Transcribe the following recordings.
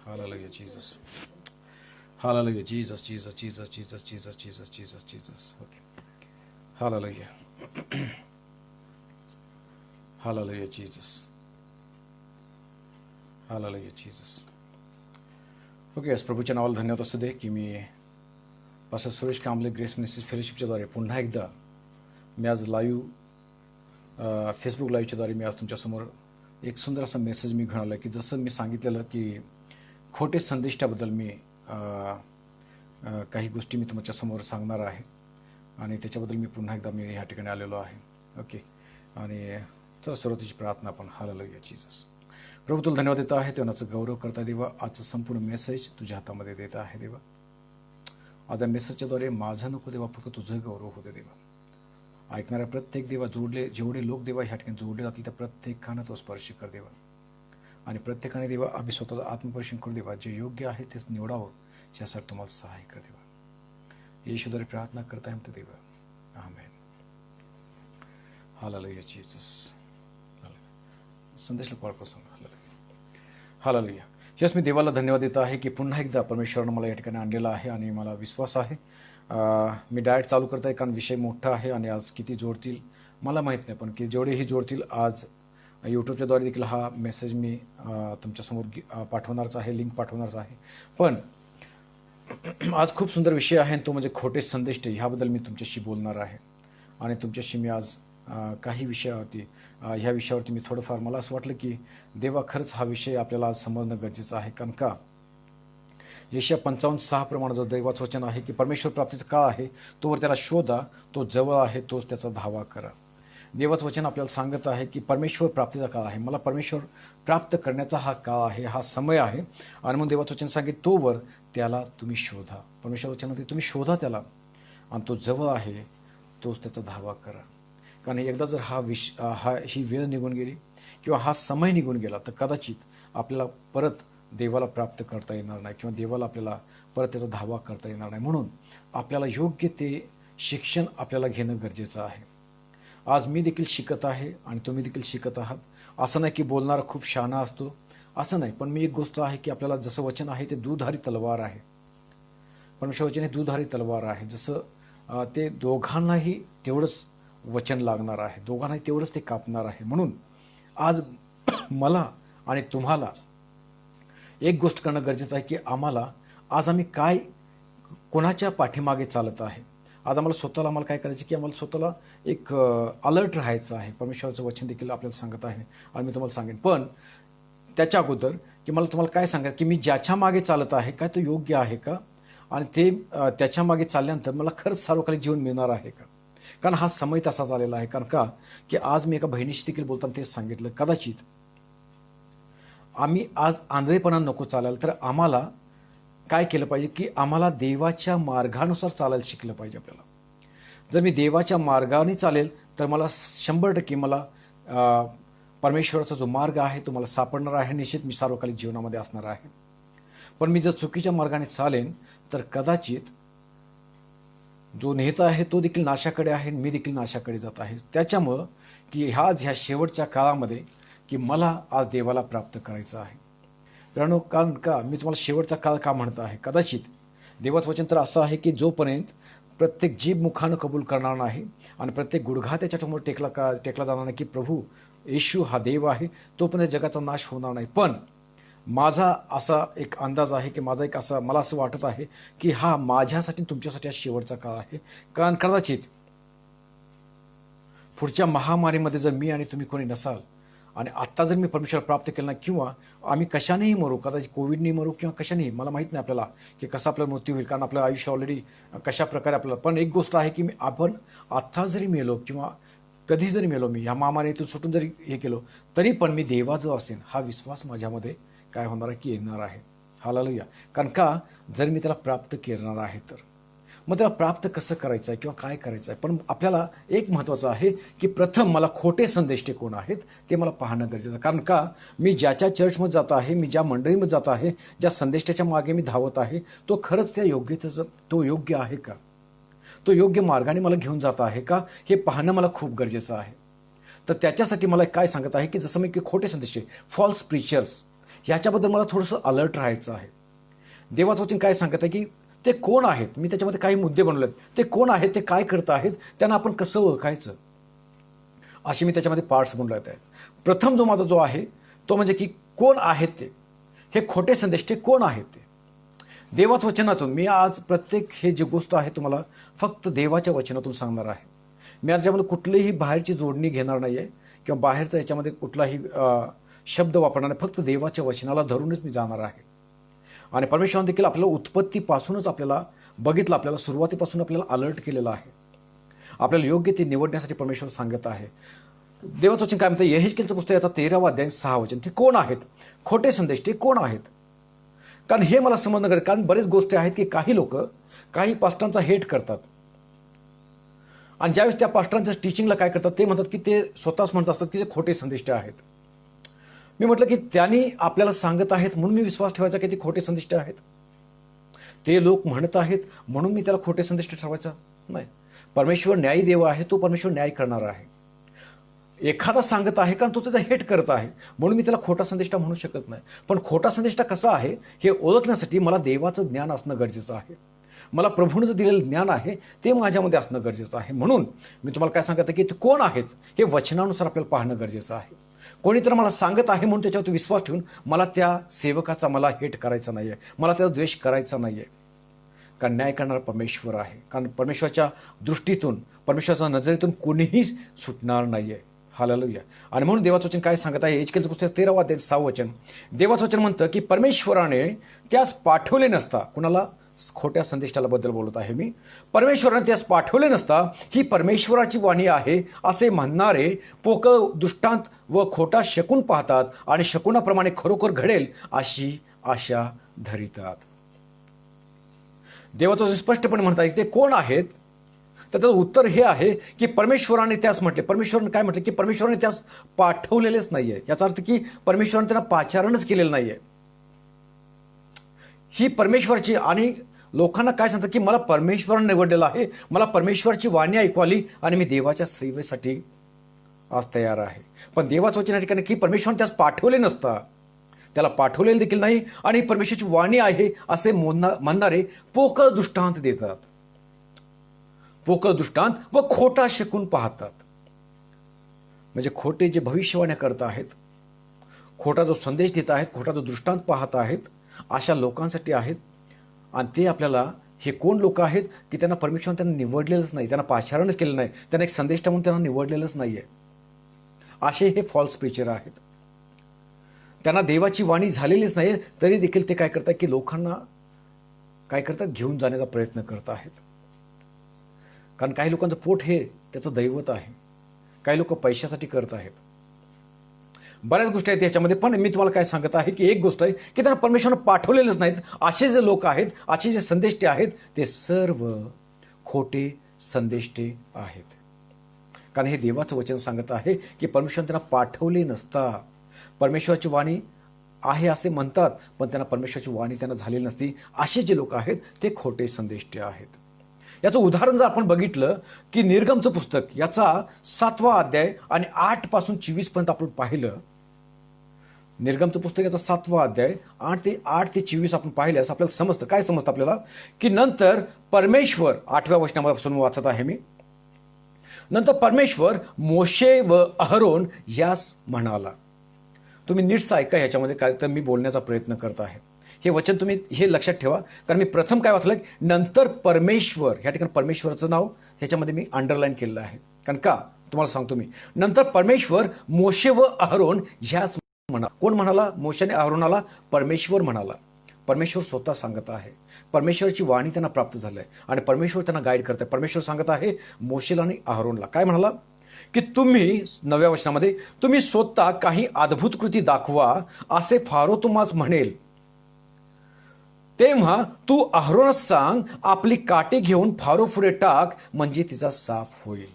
Hallelujah, Jesus. Hallelujah, Jesus, Jesus, Jesus, Jesus, Jesus, Jesus, Jesus, Jesus. Okay. Hallelujah. Hallelujah, Jesus. Hallelujah, Jesus. Okay, आज प्रभूच्या नावाला धन्यवाद असू दे की मी pastor Suresh Kamble Grace Ministries फेलोशिपच्याद्वारे पुन्हा एकदा मी आज लाईव्ह फेसबुक लाईव्हच्याद्वारे मी आज तुमच्यासमोर एक सुंदर असा मेसेज मी घेऊन आला की जसं मी सांगितलेलं की खोटे संदेष्टाबद्दल मी काही गोष्टी मी तुमच्यासमोर सांगणार आहे आणि त्याच्याबद्दल मी पुन्हा एकदा मी ह्या ठिकाणी आलेलो आहे. ओके, आणि चला सुरुवातीची प्रार्थना आपण. Hallelujah Jesus. प्रभू तुला धन्यवाद देत आहे, तेवढाचं गौरव करता देवा. आजचं संपूर्ण मेसेज तुझ्या हातामध्ये देत आहे देवा. आज या मेसेजच्याद्वारे माझं नको देवा, फक्त तुझं गौरव होते देवा. ऐकणाऱ्या प्रत्येक देवा जेवढे लोक देवा ह्या ठिकाणी जोडले जातील त्या प्रत्येकानं तो स्पर्श कर देवा. आणि प्रत्येकाने देवा आम्ही स्वतःचं आत्मपरीक्षण करू देवा, जे योग्य आहे तेच निवडावं यासाठी तुम्हाला सहाय्य कर देवा. येशूद्वारे प्रार्थना करता येईल देवा. आमेन. Hallelujah Jesus. संदेशला कॉल करतो. हालेलुया. यस, मी देवाला धन्यवाद देत आहे की पुन्हा एकदा परमेश्वरानं मला या ठिकाणी आणलेलं आहे आणि मला विश्वास आहे मी डायरेक्ट चालू करत आहे कारण विषय मोठा आहे आणि आज किती जोडतील मला माहीत नाही, पण की जेवढेही जोडतील आज यूट्यूबच्याद्वारे देखील हा मेसेज मी तुमच्यासमोर पाठवणारच आहे, लिंक पाठवणारच आहे. पण आज खूप सुंदर विषय आहे, तो म्हणजे खोटे संदेश. ह्याबद्दल मी तुमच्याशी बोलणार आहे आणि तुमच्याशी मी आज काही विषयावरती ह्या विषयावरती मी थोडंफार मला असं वाटलं की देवा खरंच हा विषय आपल्याला आज समजणं गरजेचं आहे. कारण का यशाया 55:6 प्रमाणे जर देवाचं वचन आहे की परमेश्वर प्राप्तीचा काळ आहे तोवर त्याला शोधा, तो जवळ आहे तोच त्याचा धावा करा. देवाचं वचन आपल्याला सांगत आहे की परमेश्वर प्राप्तीचा काळ आहे, मला परमेश्वर प्राप्त करण्याचा हा काळ आहे, हा समय आहे. आणि मग देवाचं वचन सांगितलं तोवर त्याला तुम्ही शोधा. परमेश्वर वचनामध्ये तुम्ही शोधा त्याला आणि तो जवळ आहे तोच त्याचा धावा करा. कारण एकदा जर ही वेळ निघून गेली किंवा हा समय निघून गेला तर कदाचित आपल्याला परत देवाला प्राप्त करता येणार नाही किंवा देवाला आपल्याला परत त्याचा धावा करता येणार नाही. म्हणून आपल्याला योग्य ते शिक्षण आपल्याला घेणं गरजेचं आहे. आज मी देखील शिकत आहे आणि तुम्ही देखील शिकत आहात. असं नाही की बोलणारा खूप शहाणा असतो, असं नाही. पण मी एक गोष्ट आहे की आपल्याला जसं वचन आहे ते दुधारी तलवार आहे. परमेश्वर वचन हे दुधारी तलवार आहे. जसं ते दोघांनाही तेवढंच वचन लागणार आहे, दोघांनाही तेवढंच ते कापणार आहे. म्हणून आज मला आणि तुम्हाला एक गोष्ट करणं गरजेचं आहे की आम्ही काय कोणाच्या पाठीमागे चालत आहे. आज आम्हाला काय करायचं की आम्हाला स्वतःला एक अलर्ट राहायचं आहे. परमेश्वराचं वचन देखील आपल्याला सांगत आहे आणि मी तुम्हाला सांगेन. पण त्याच्या अगोदर की मला तुम्हाला काय सांगायचं की मी ज्याच्या मागे चालत आहे काय तो योग्य आहे का, आणि ते त्याच्या मागे चालल्यानंतर मला खरंच सार्वकालिक जीवन मिळणार आहे का. कारण हा समय तसा झालेला आहे. कारण का की आज मी एका बहिणीशी देखील बोलताना तेच सांगितलं, कदाचित आम्ही आज आंधळेपणा नको चालायला, तर आम्हाला काय केलं पाहिजे की आम्हाला देवाच्या मार्गानुसार चालायला शिकलं पाहिजे. आपल्याला जर मी देवाच्या मार्गाने चालेल तर मला 100% मला परमेश्वराचा जो मार्ग आहे तो मला सापडणार आहे. निश्चित मी सार्वकालिक जीवनामध्ये असणार आहे. पण मी जर चुकीच्या मार्गाने चालेन तर कदाचित जो नेता आहे तो देखील नाशाकडे आहे, मी देखील नाशाकडे जात आहे. त्याच्यामुळं की ह्या शेवटच्या काळामध्ये की मला आज देवाला प्राप्त करायचं आहे. कारण का मी तुम्हाला शेवटचा काळ का म्हणत आहे, कदाचित देवाचं वचन तर असं आहे की जोपर्यंत प्रत्येक जीभ मुखानं कबूल करणार नाही आणि प्रत्येक गुडघा त्याच्यासमोर टेकला जाणार नाही की प्रभू येशू हा देव आहे, तोपर्यंत जगाचा नाश होणार नाही. पण माझा असा एक अंदाज आहे की मला असं वाटत आहे की हा माझ्यासाठी तुमच्यासाठी हा शेवटचा काळ आहे. कारण कदाचित पुढच्या महामारीमध्ये जर मी आणि तुम्ही कोणी नसाल आणि आत्ता जर मी परमेश्वर प्राप्त केलं नाही किंवा आम्ही कशानेही मरू, कदाचित कोविडने मरू किंवा कशानेही, मला माहीत नाही आपल्याला की कसा आपल्याला मृत्यू होईल, कारण आपलं आयुष्य ऑलरेडी कशा प्रकारे आपल्याला. पण एक गोष्ट आहे की आपण आत्ता जरी मेलो किंवा कधी जरी मेलो, मी ह्या महामारीतून सुटून जरी हे केलो तरी पण मी देवा जो असेल हा विश्वास माझ्यामध्ये काय होणार आहे की येणार आहे. हालेलुया. कारण का जर मी त्याला प्राप्त करणार आहे तर मग त्याला प्राप्त कसं करायचं आहे किंवा काय करायचं आहे. पण आपल्याला एक महत्त्वाचं आहे की प्रथम मला खोटे संदेश कोण आहेत ते मला पाहणं गरजेचं आहे. कारण का मी ज्याच्या चर्चमध्ये जात आहे, मी ज्या मंडळीमध्ये जात आहे, ज्या संदेशाच्या मागे मी धावत आहे तो खरंच त्या तो योग्य आहे का, तो योग्य मार्गाने मला घेऊन जात आहे का, हे पाहणं मला खूप गरजेचं आहे. तर त्याच्यासाठी मला काय सांगत आहे की जसं मी की खोटे संदेश, फॉल्स प्रीचर्स ह्याच्याबद्दल मला थोडंसं अलर्ट राहायचं आहे. देवाचं वचन काय सांगत आहे की ते कोण आहेत, मी त्याच्यामध्ये काही मुद्दे बनवलेत, ते कोण आहेत, ते काय करत आहेत, त्यांना आपण कसं ओळखायचं, असे मी त्याच्यामध्ये पार्ट्स बनवलेत आहेत. प्रथम जो माझा जो आहे तो म्हणजे की कोण आहेत ते, हे खोटे संदेश ते कोण आहेत ते. देवाचं वचनातून मी आज प्रत्येक हे जे गोष्ट आहे तुम्हाला फक्त देवाच्या वचनातून सांगणार आहे. मी याच्यामध्ये कुठलीही बाहेरची जोडणी घेणार नाही आहे किंवा बाहेरचा याच्यामध्ये कुठलाही शब्द वापरणार नाही. फक्त देवाच्या वचनाला धरूनच मी जाणार आहे. आणि परमेश्वराने देखील आपल्याला उत्पत्तीपासूनच आपल्याला बघितलं, आपल्याला सुरुवातीपासून आपल्याला अलर्ट केलेलं आहे. आपल्याला योग्य ते निवडण्यासाठी परमेश्वर सांगत आहे. देवाचं वचन काय म्हणतं, यहेजकेलचं पुस्तक याचा 13वा अध्याय 6 वचन, ते कोण आहेत, खोटे संदेश ते कोण आहेत. कारण हे मला समजणं गरजेचं, कारण बरेच गोष्टी आहेत की काही लोक काही पास्टरांचा हेट करतात आणि ज्यावेळेस त्या पास्टरांच्या टीचिंगला काय करतात ते म्हणतात की ते स्वतःच म्हणत असतात की ते खोटे संदेष्ट आहेत. मी म्हटलं की त्यांनी आपल्याला सांगत आहेत म्हणून मी विश्वास ठेवायचा की ते खोटे संदेष्ट आहेत, ते लोक म्हणत आहेत म्हणून मी त्याला खोटे संदेष्ट ठरवायचा नाही. परमेश्वर न्यायी देव आहे, तो परमेश्वर न्याय करणार आहे. एखादा सांगत आहे कारण तो त्याचा हेट करत आहे म्हणून मी त्याला खोटा संदेष्टा म्हणू शकत नाही. पण खोटा संदेष्टा कसा आहे हे ओळखण्यासाठी मला देवाचं ज्ञान असणं गरजेचं आहे. मला प्रभूनं जे दिलेलं ज्ञान आहे ते माझ्यामध्ये असणं गरजेचं आहे. म्हणून मी तुम्हाला काय सांगत आहे की ते कोण आहेत हे वचनानुसार आपल्याला पाहणं गरजेचं आहे. कोणीतरी मला सांगत आहे म्हणून त्याच्यावर विश्वास ठेवून मला त्या सेवकाचा मला हेट करायचा नाही आहे, मला त्याचा द्वेष करायचा नाही आहे. कारण न्याय करणारा परमेश्वर आहे. कारण परमेश्वराच्या दृष्टीतून, परमेश्वराच्या नजरेतून कोणीही सुटणार नाही आहे. हालेलुया. आणि म्हणून देवाचं वचन काय सांगत आहे, यहेजकेलचं पुस्तक 13वा अध्याय 6 वचन, देवाचं वचन म्हणतं की परमेश्वराने त्यास पाठवले नसता, कुणाला, खोट्या संदेशाला बद्दल बोलत आहे मी, परमेश्वराने त्यास पाठवले नसता ही परमेश्वराची वाणी आहे असे म्हणणारे पोकळ दृष्टांत व खोटा शकून पाहतात आणि शकुनाप्रमाणे खरोखर घडेल अशी आशा धरितात. देवाचं स्पष्टपणे म्हणतात की ते कोण आहेत, तर त्याचं उत्तर हे आहे की परमेश्वराने त्यास म्हटले. परमेश्वराने काय म्हटले की परमेश्वराने त्यास पाठवलेलेच नाही आहे. याचा अर्थ की परमेश्वराने त्यांना पाचारणच केलेलं नाही आहे. ही परमेश्वराची, आणि लोकांना काय सांगतात की मला परमेश्वराने निवडलेलं आहे, मला परमेश्वराची वाणी ऐकू आली आणि मी देवाच्या सेवेसाठी आज तयार आहे. पण देवाचं वचन या ठिकाणी की परमेश्वराने त्यास पाठवले नसता, त्याला पाठवलेलं देखील नाही आणि परमेश्वराची वाणी आहे असे म्हणणारे पोकळ दृष्टांत देतात, पोकळ दृष्टांत व खोटा शकून पाहतात. म्हणजे खोटे जे भविष्यवाण्या करत आहेत, खोटा जो संदेश देत आहेत, खोटा जो दृष्टांत पाहत आहेत, अशा लोकांसाठी आहेत. आणि ते आपल्याला, हे कोण लोक आहेत की त्यांना परमेश्वराने त्यांना निवडलेलंच नाही, त्यांना पाचारणच केलं नाही, त्यांना एक संदेश म्हणून त्यांना निवडलेलंच नाही आहे. असे हे फॉल्स प्रीचर आहेत. त्यांना देवाची वाणी झालेलीच नाही तरी देखील ते काय करतात की लोकांना काय करतात, घेऊन जाण्याचा प्रयत्न करत आहेत. कारण काही लोकांचं पोट हे त्याचं दैवत आहे, काही लोक पैशासाठी करत आहेत. बऱ्याच गोष्टी आहेत याच्यामध्ये. पण मी तुम्हाला काय सांगत आहे की एक गोष्ट आहे की त्यांना परमेश्वरानं पाठवलेलंच नाहीत. असे जे लोक आहेत, असे जे संदेष्टे आहेत, ते सर्व खोटे संदेष्टे आहेत. कारण हे देवाचं वचन सांगत आहे की परमेश्वराने त्यांना पाठवले नसता. परमेश्वराची वाणी आहे असे म्हणतात पण त्यांना परमेश्वराची वाणी त्यांना झालेली नसती. असे जे लोक आहेत ते खोटे संदेष्टे आहेत. याचं उदाहरण जर आपण बघितलं की निर्गमचं पुस्तक याचा 7वा अध्याय आणि 8 पासून 24 पर्यंत आपण पाहिलं. निर्गमचं पुस्तक याचा 7वा अध्याय 8 ते 24 आपण पाहिल्यास आपल्याला समजतं, काय समजतं आपल्याला की नंतर परमेश्वर, 8व्या वचनापासून वाचत आहे मी, नंतर परमेश्वर मोशे व अहरोन यास म्हणाला. तुम्ही नीटच ऐका ह्याच्यामध्ये, काय तर मी बोलण्याचा प्रयत्न करत आहे. हे वचन तुम्ही हे लक्षात ठेवा. कारण मी प्रथम काय वाचलं, नंतर परमेश्वर, ह्या ठिकाणी परमेश्वराचं नाव ह्याच्यामध्ये मी अंडरलाईन केलेलं आहे. कारण का तुम्हाला सांगतो मी, नंतर परमेश्वर मोशे व अहरोन ह्याच म्हणा. कोण म्हणाला? मोशेने अहरोनाला परमेश्वर म्हणाला. परमेश्वर स्वतः सांगत आहे, परमेश्वराची वाणी त्यांना प्राप्त झालंय आणि परमेश्वर त्यांना गाईड करत आहे. परमेश्वर सांगत आहे मोशेला आणि अहरोनला, काय म्हणाला की तुम्ही 9व्या वचनामध्ये, तुम्ही स्वतः काही अद्भुत कृती दाखवा असे फारो तुम्हास म्हणेल, तेव्हा तू अहरोनास सांग आपली काठी घेऊन फारो पुढे टाक म्हणजे तिचा साफ होईल.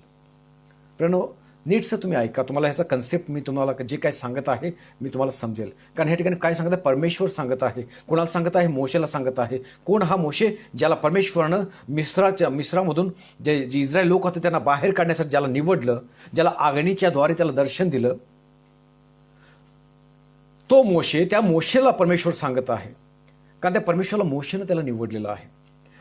प्रणव नीटसं तुम्ही ऐका, तुम्हाला ह्याचा कन्सेप्ट मी तुम्हाला जे काय सांगत आहे मी तुम्हाला समजेल. कारण ह्या ठिकाणी काय सांगत आहे, परमेश्वर सांगत आहे. कोणाला सांगत आहे? मोशेला सांगत आहे. कोण हा मोशे? ज्याला परमेश्वरानं मिस्रामधून जे इस्रायल लोक होते त्यांना बाहेर काढण्यासाठी ज्याला निवडलं, ज्याला आगणीच्या द्वारे त्याला दर्शन दिलं, तो मोशे, त्या मोशेला परमेश्वर सांगत आहे, कारण त्या परमेश्वराला मोशेनं त्याला निवडलेलं आहे.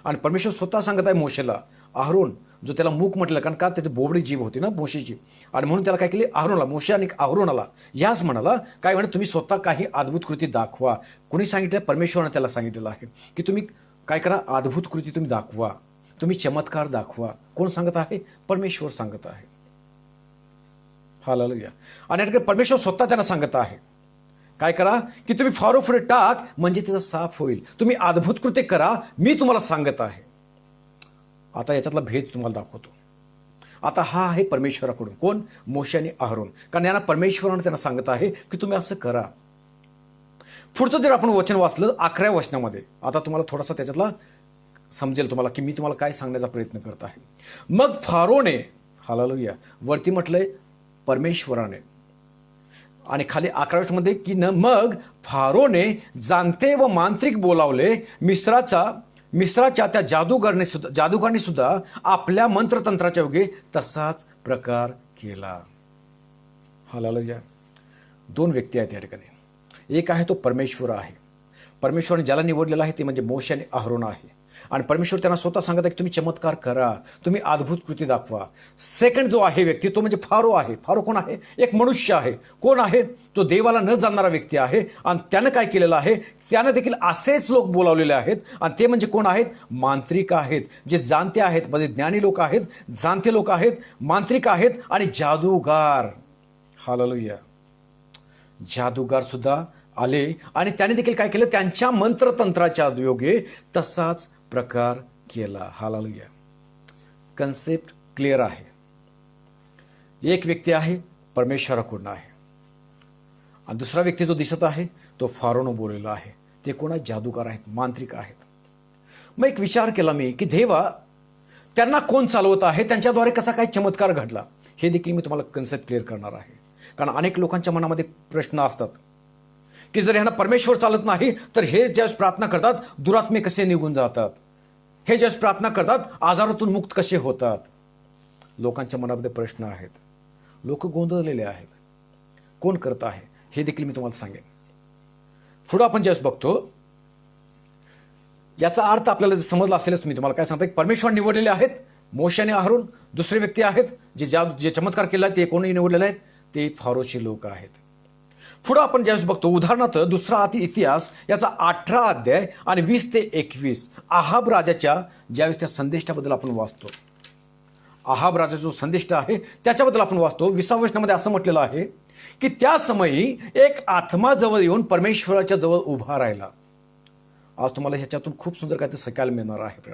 आणि परमेश्वर स्वतः सांगत आहे मोशेला, अहरोन जो त्याला मूक म्हटलं, कारण का त्याची बोबडी जीभ होती ना मोशेची, आणि म्हणून त्याला काय केली, अहरोनला, मोशे आणि अहरोनाला याच म्हणाला, काय म्हणे, तुम्ही स्वतः काही अद्भुत कृती दाखवा. कुणी सांगितलं, परमेश्वरानं त्याला सांगितलेलं आहे की तुम्ही काय करा, अद्भुत कृती तुम्ही दाखवा, तुम्ही चमत्कार दाखवा. कोण सांगत आहे, परमेश्वर सांगत आहे. हालेलुया. आणि परमेश्वर स्वतः त्यांना सांगत आहे, काय करा की तुम्ही फारो पुढे टाक, म्हणजे त्याचं साफ होईल. तुम्ही अद्भुत कृत्य करा, मी तुम्हाला सांगत आहे. आता याच्यातला भेद तुम्हाला दाखवतो. आता हा आहे परमेश्वराकडून, कोण, मोशे आणि अहरोन, कारण यांना परमेश्वरानं त्यांना सांगत आहे की तुम्ही असं करा. पुढचं जर आपण वचन वाचलं 11व्या वचनामध्ये, आता तुम्हाला थोडासा त्याच्यातला समजेल तुम्हाला की मी तुम्हाला काय सांगण्याचा प्रयत्न करत आहे. मग फारोने, हालेलुया, वरती म्हटलंय परमेश्वराने, आणि खाली 11व्या मध्ये की न, मग फारोने जाणते व मांत्रिक बोलावले, मिस्राच्या त्या जादूगारने सुद्धा आपल्या मंत्रतंत्राच्या योगे तसाच प्रकार केला. हालेलुया. दोन व्यक्ती आहेत या ठिकाणी. एक आहे तो परमेश्वर आहे. परमेश्वराने ज्याला निवडलेला आहे ते म्हणजे मोशे आणि अहरोन आहे. आणि परमेश्वर त्यांना स्वतः सांगत आहे की तुम्ही चमत्कार करा, तुम्ही अद्भुत कृती दाखवा. सेकंड जो आहे व्यक्ती तो म्हणजे फारो आहे. फारो कोण आहे, एक मनुष्य आहे. कोण आहे, तो देवाला न जाणणारा व्यक्ती आहे. आणि त्यानं काय केलेलं आहे, त्यानं देखील असेच लोक बोलावलेले आहेत. आणि ते म्हणजे कोण आहेत, मांत्रिक आहेत, जे जाणते आहेत, म्हणजे ज्ञानी लोक आहेत, जाणते लोक आहेत, मांत्रिक आहेत आणि जादूगार. हालेलुया. जादूगार सुद्धा आले आणि त्याने देखील काय केलं, त्यांच्या मंत्रतंत्राच्या योगे तसाच प्रकार केला. हालेलुया. कन्सेप्ट क्लिअर आहे. एक व्यक्ती आहे परमेश्वराकडून आहे, आणि दुसरा व्यक्ती जो दिसत आहे तो फारोनं बोललेला आहे. ते कोण आहेत, जादूगार आहेत, मांत्रिक आहेत. मग एक विचार केला मी की देवा त्यांना कोण चालवत आहे, त्यांच्याद्वारे कसा काय चमत्कार घडला, हे देखील मी तुम्हाला कन्सेप्ट क्लिअर करणार आहे. कारण अनेक लोकांच्या मनामध्ये प्रश्न असतात की जर ह्यांना परमेश्वर चालत नाही तर हे ज्यावेळेस प्रार्थना करतात दुरात्मे कसे निघून जातात, हे ज्यावेळेस प्रार्थना करतात आजारातून मुक्त कसे होतात. लोकांच्या मनामध्ये प्रश्न आहेत, लोक गोंधळलेले आहेत. कोण करत आहे हे देखील मी तुम्हाला सांगेन. पुढं आपण ज्यावेळेस बघतो, याचा अर्थ आपल्याला जर समजला असेलच, मी तुम्हाला काय सांगतो, परमेश्वर निवडलेले आहेत मोशे आणि अहरोन. दुसरे व्यक्ती आहेत जे चमत्कार केला ते कोणी निवडलेले आहेत, ते फारोचे लोक आहेत. पुढं आपण ज्यावेळेस बघतो, उदाहरणार्थ दुसरा इतिहास याचा 18 अध्याय आणि 20 ते 21, आहाब राजाच्या ज्यावेळेस त्या संदेशाबद्दल आपण वाचतो. आहाब राजा जो संदेश आहे त्याच्याबद्दल आपण वाचतो. 20व्या वचनामध्ये असं म्हटलेलं आहे की त्या समयी एक आत्मा जवळ येऊन परमेश्वराच्या जवळ उभा राहिला. आज तुम्हाला ह्याच्यातून खूप सुंदर काहीतरी शिकायला मिळणार आहे.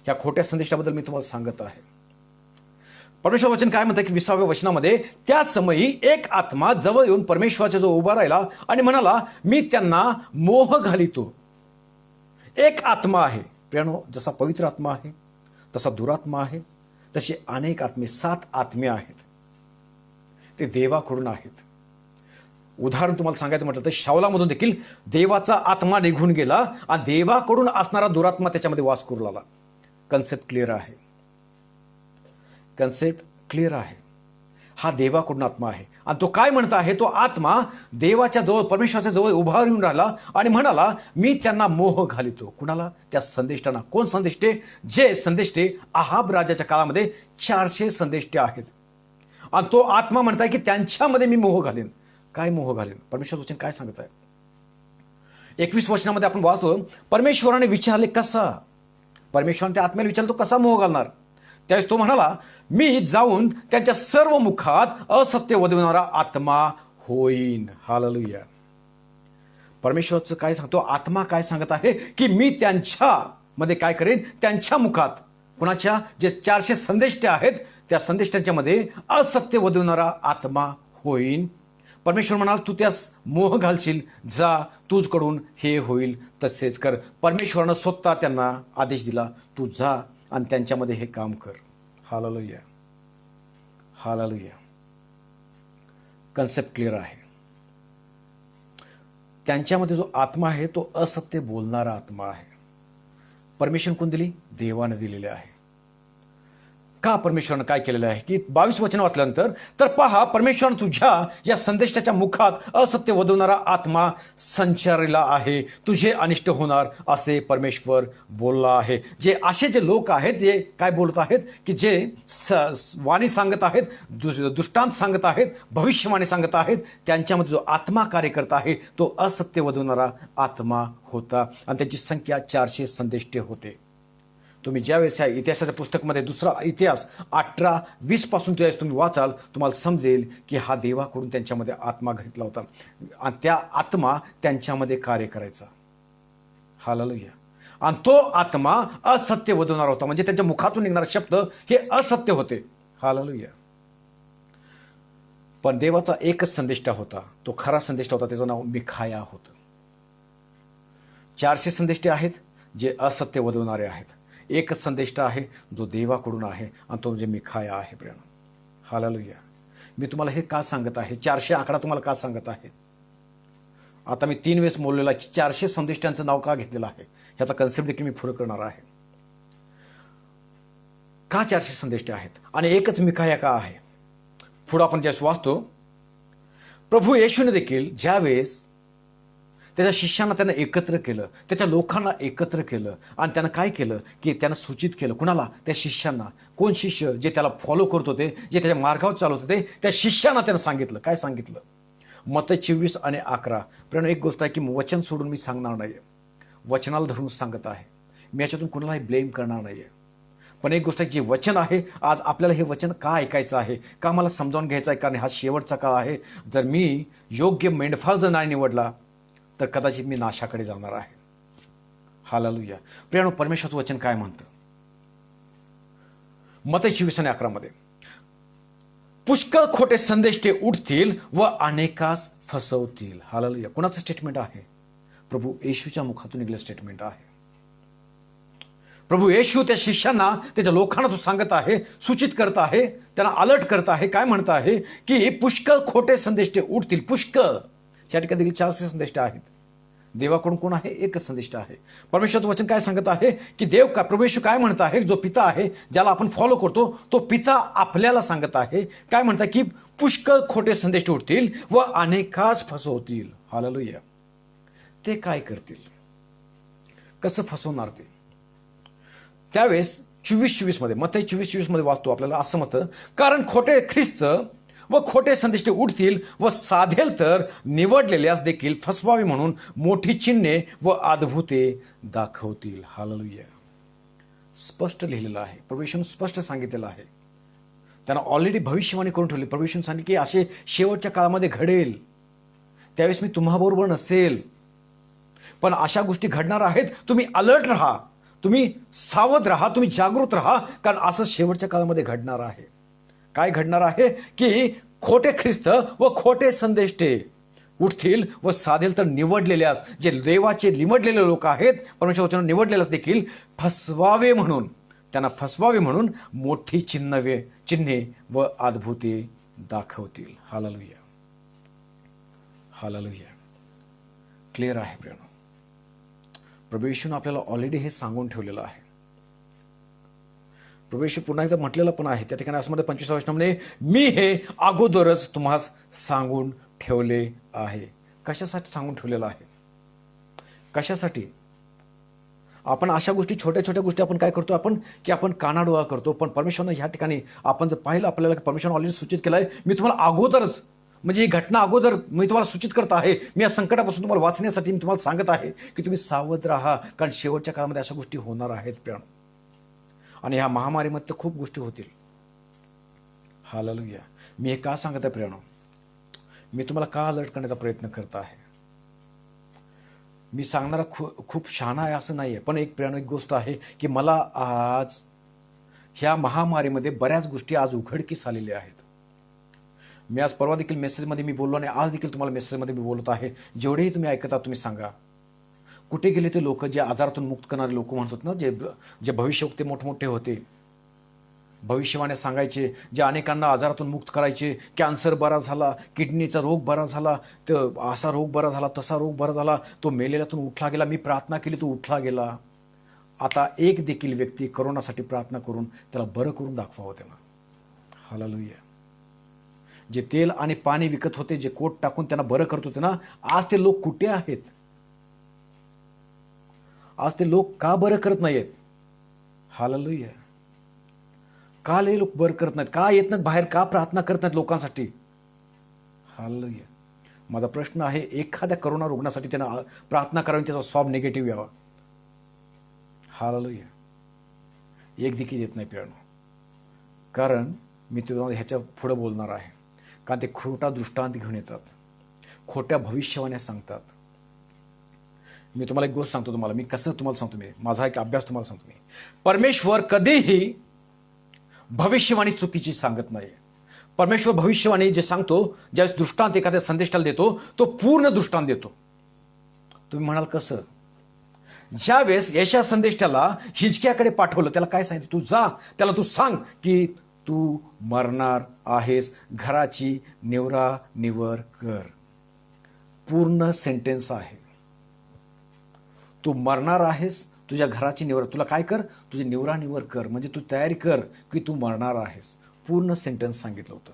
ह्या खोट्या संदेशाबद्दल मी तुम्हाला सांगत आहे. परमेश्वर वचन काय म्हणतं की 20व्या वचनामध्ये, त्या समयी एक आत्मा जवळ येऊन परमेश्वराच्या जवळ उभा राहिला आणि म्हणाला, मी त्यांना मोह घालितो. एक आत्मा आहे प्रियानो, जसा पवित्र आत्मा आहे तसा दुरात्मा आहे, तसे अनेक आत्मे, 7 आत्मे आहेत, ते देवाकडून आहेत. उदाहरण तुम्हाला सांगायचं म्हटलं तर शाऊलामधून देखील देवाचा आत्मा निघून गेला आणि देवाकडून असणारा दुरात्मा त्याच्यामध्ये वास करू लागला. कन्सेप्ट क्लिअर आहे. कन्सेप्ट क्लिअर आहे. हा देवाकडून आत्मा आहे आणि तो काय म्हणत आहे, तो आत्मा देवाच्या जवळ, परमेश्वराच्या जवळ उभा राहून राहिला आणि म्हणाला, मी त्यांना मोह घालितो. कुणाला, त्या संदेष्टांना. कोण संदेष्टे, जे संदेष्टे आहाब राजाच्या काळामध्ये 400 संदेष्टे आहेत. आणि तो आत्मा म्हणत आहे की त्यांच्यामध्ये मी मोह घालेन. काय मोह घालेन, परमेश्वर वचन काय सांगत आहे. 21 वचनामध्ये आपण वाचतो, परमेश्वराने विचारले कसा, परमेश्वराने त्या आत्म्याला विचारलं तो कसा मोह घालणार. त्यावेळेस तो म्हणाला, मी जाऊन त्यांच्या सर्व मुखात असत्य वदविणारा आत्मा होईन. हालेलुया. परमेश्वरचं काय सांगतो, आत्मा काय सांगत आहे की मी त्यांच्यामध्ये काय करेन, त्यांच्या मुखात, कुणाच्या, जे 400 संदेष्टे आहेत त्या संदेष्टांच्या मध्ये असत्य वदविणारा आत्मा होईन. परमेश्वर म्हणाल, तू त्यास मोह घालशील, जा, तुझकडून हे होईल तसेच कर. परमेश्वरानं स्वतः त्यांना आदेश दिला, तू जा आणि त्यांच्यामध्ये हे काम कर. हालेलुया. हालेलुया. कन्सेप्ट क्लिअर आहे. त्यांच्यामध्ये जो आत्मा आहे तो असत्य बोलणारा आत्मा आहे. परमिशन कोण दिली, देवाने दिलेले आहे. का परमेश्वरानं काय केलेलं आहे की 22 वचन वाचल्यानंतर, तर पहा, परमेश्वरानं तुझ्या या संदेशाच्या मुखात असत्य वधवणारा आत्मा संचारलेला आहे, तुझे अनिष्ट होणार असे परमेश्वर बोलला आहे. जे लोक आहेत जे काय बोलत आहेत की जे वाणी सांगत आहेत, दृष्टांत सांगत आहेत, भविष्यवाणी सांगत आहेत, त्यांच्यामध्ये जो आत्मा कार्य करत आहे तो असत्य वधवणारा आत्मा होता आणि त्याची संख्या 400 संदेष्टे होते. तुम्ही ज्यावेळेस या इतिहासाच्या पुस्तकामध्ये दुसरा इतिहास 18-20 पासून ज्यावेळेस तुम्ही वाचाल, तुम्हाला समजेल की हा देवाकडून त्यांच्यामध्ये आत्मा घेतला होता आणि त्या आत्मा त्यांच्यामध्ये कार्य करायचा. हालेलुया. आणि तो आत्मा असत्य वधवणार होता, म्हणजे त्यांच्या मुखातून निघणारे शब्द हे असत्य होते. हालेलुया. पण देवाचा एकच संदेष्टा होता, तो खरा संदेष्टा होता, त्याचं नाव मिखाया होतं. 400 संदेष्टे आहेत जे असत्य वधवणारे आहेत, एकच संदेष्टा आहे जो देवाकडून आहे आणि तो म्हणजे मिखाया आहे. प्रिय हालेलुया. मी तुम्हाला हे का सांगत आहे, 400 आकडा तुम्हाला का सांगत आहे? आता मी 3 वेळेस बोललेला 400 संदेष्टांचं नाव का घेतलेलं आहे ह्याचा कन्सेप्ट देखील मी पुरं करणार आहे. का 400 संदेष्टे आहेत आणि एकच मिखाया का आहे? पुढं आपण ज्यावेळेस वाचतो, प्रभू येशूने देखील ज्यावेळेस त्याच्या शिष्यांना त्यानं एकत्र केलं, त्याच्या लोकांना एकत्र केलं आणि त्यानं काय केलं की त्यानं सूचित केलं. कुणाला? त्या शिष्यांना. कोण शिष्य? जे त्याला फॉलो करत होते, जे त्याच्या मार्गावर चालवत होते, त्या शिष्यांना त्यानं सांगितलं. काय सांगितलं? मत्तई 24 आणि 11. पण एक गोष्ट आहे की वचन सोडून मी सांगणार नाही, वचनाला धरून सांगत आहे मी, याच्यातून कुणालाही ब्लेम करणार नाही. पण एक गोष्ट आहे, जे वचन आहे आज आपल्याला हे वचन का ऐकायचं आहे, का मला समजावून घ्यायचं आहे, कारण हा शेवटचा काळ आहे. जर मी योग्य मेंढपाळ जर नाही निवडला तर कदाचित मी नाशाकडे जाणार आहे. हालेलुया. प्रियानो, परमेश्वराचं वचन काय म्हणतं? मत्तई 24 आणि 11 मध्ये, पुष्कळ खोटे संदेष्टे उठतील व अनेकास फसवतील. हालेलुया. कोणाचं स्टेटमेंट आहे? प्रभू येशूच्या मुखातून निघालं स्टेटमेंट आहे. प्रभू येशू त्या शिष्यांना, त्याच्या लोकांना तो सांगत आहे, सूचित करत आहे, त्यांना अलर्ट करत आहे. काय म्हणत आहे की पुष्कळ खोटे संदेष्टे उठतील. पुष्कळ, या ठिकाणी देखील 400 संदेष्टे आहेत. देवाकडून कोण आहे? एकच संदेष्टा आहे. परमेश्वराचं वचन काय सांगत आहे की देव का प्रभू येशू काय म्हणत आहे, जो पिता आहे, ज्याला आपण फॉलो करतो, तो पिता आपल्याला सांगत आहे. काय म्हणतात की पुष्कळ खोटे संदेष्टे उठतील व अनेकाच फसवतील. हालेलुया. ते काय करतील? कसं फसवणार ते? त्यावेळेस 24-24 मध्ये, मत्तई 24-24 मध्ये वाचतो, आपल्याला असं म्हणतं, कारण खोटे ख्रिस्त व खोटे संदेष्टे उठतील व साधेल तर निवडलेल्यास देखील फसवावे म्हणून मोठी चिन्हे व अद्भुते दाखवतील. हालेलुया. स्पष्ट लिहिलेलं आहे. प्रभू स्पष्ट सांगितलेलं आहे. त्यांना ऑलरेडी भविष्यवाणी करून ठेवली. प्रभू सांगितले की असे शेवटच्या काळामध्ये घडेल, त्यावेळेस मी तुम्हाबरोबर नसेल, पण अशा गोष्टी घडणार आहेत. तुम्ही अलर्ट राहा, तुम्ही सावध राहा, तुम्ही जागृत राहा, कारण असं शेवटच्या काळामध्ये घडणार आहे. काय घडणार आहे की खोटे ख्रिस्त व खोटे संदेष्टे उठतील व साधेल तर निवडलेल्यास, जे देवाचे निवडलेले लोक आहेत, परमेश्वराने निवडलेल्यास देखील फसवावे म्हणून, त्यांना फसवावे म्हणून मोठी चिन्हे व अद्भुते दाखवतील. हालेलुया. हालेलुया. क्लिअर आहे प्रियानो. प्रभू येशूने आपल्याला ऑलरेडी हे सांगून ठेवलेलं आहे. प्रभू येशू पुन्हा एकदा म्हटलेलं पण आहे त्या ठिकाणी, असं मध्ये 25व्या वचनामध्ये, मी हे अगोदरच तुम्हास सांगून ठेवले आहे. कशासाठी सांगून ठेवलेलं आहे? कशासाठी? आपण अशा गोष्टी, छोट्या छोट्या गोष्टी आपण काय करतो, आपण की आपण कानाडोळा करतो. पण परमेश्वरानं ह्या ठिकाणी आपण जर पाहिलं, आपल्याला परमेश्वरानं ऑलरेडी सूचित केलं आहे, मी तुम्हाला अगोदरच, म्हणजे ही घटना अगोदर मी तुम्हाला सूचित करत आहे, मी या संकटापासून तुम्हाला वाचण्यासाठी मी तुम्हाला सांगत आहे की तुम्ही सावध राहा, कारण शेवटच्या काळामध्ये अशा गोष्टी होणार आहेत प्रियानो. आणि ह्या महामारीमध्ये तर खूप गोष्टी होतील. हालेलुया. मी हे का सांगत आहे प्रियानो? मी तुम्हाला का अलर्ट करण्याचा प्रयत्न करत आहे? मी सांगणारा खूप शहाणा आहे असं नाही आहे, पण एक प्रियानो, एक गोष्ट आहे की मला आज ह्या महामारीमध्ये बऱ्याच गोष्टी आज उघडकीस आलेल्या आहेत. मी आज परवा देखील मेसेजमध्ये मी बोललो आणि आज देखील तुम्हाला मेसेजमध्ये मी बोलत आहे. जेवढेही तुम्ही ऐकता तुम्ही सांगा, कुठे गेले ते लोक, जे आजारातून मुक्त करणारे लोक म्हणतात ना, जे भविष्यवक्ते मोठमोठे होते, भविष्यवाण्या सांगायचे, जे अनेकांना आजारातून मुक्त करायचे, कॅन्सर बरा झाला, किडनीचा रोग बरा झाला, तर असा रोग बरा झाला, तसा रोग बरा झाला, तो मेलेल्यातून उठला गेला, मी प्रार्थना केली तो उठला गेला. आता एक देखील व्यक्ती करोनासाठी प्रार्थना करून त्याला बरं करून दाखवावं त्यांना. हालेलुया. जे तेल आणि पाणी विकत होते, जे कोट टाकून त्यांना बरं करत होते ना, आज ते लोक कुठे आहेत? आज ते लोक का बरं करत नाहीत? हालेलुया. का लय लोक बरं करत नाहीत? का येत नाहीत बाहेर? का प्रार्थना करत नाहीत लोकांसाठी? हालेलुया. माझा प्रश्न आहे, एखाद्या करोना रुग्णासाठी त्यांना प्रार्थना करावी, त्याचा स्वॅब निगेटिव्ह यावा. हालेलुया. एक देखील येत नाही प्रियानो. कारण मी तुम्हाला ह्याच्या पुढे बोलणार आहे. कारण ते खोटा दृष्टांत घेऊन येतात, खोट्या भविष्यवाण्या सांगतात. मी तुम्हाला एक गोष्ट सांगतो, तुम्हाला मी कसं तुम्हाला सांगतो, मी माझा एक अभ्यास तुम्हाला सांगतो. मी परमेश्वर कधीही भविष्यवाणी चुकीची सांगत नाही. परमेश्वर भविष्यवाणी जे सांगतो, ज्यावेळेस दृष्टांत एखाद्या संदेशाला देतो, तो पूर्ण दृष्टांत देतो. तुम्ही म्हणाल कसं? ज्यावेळेस यशा संदेशाला हिजकियाकडे पाठवलं, त्याला काय सांगितलं? तू जा, त्याला तू सांग की तू मरणार आहेस, घराची निवड कर. पूर्ण सेंटेन्स आहे. तू मरणार आहेस, तुझ्या घराची निवड, तुला काय कर? तुझी निवड कर, म्हणजे तू तयारी कर की तू मरणार आहेस. पूर्ण सेंटेन्स सांगितलं होतं.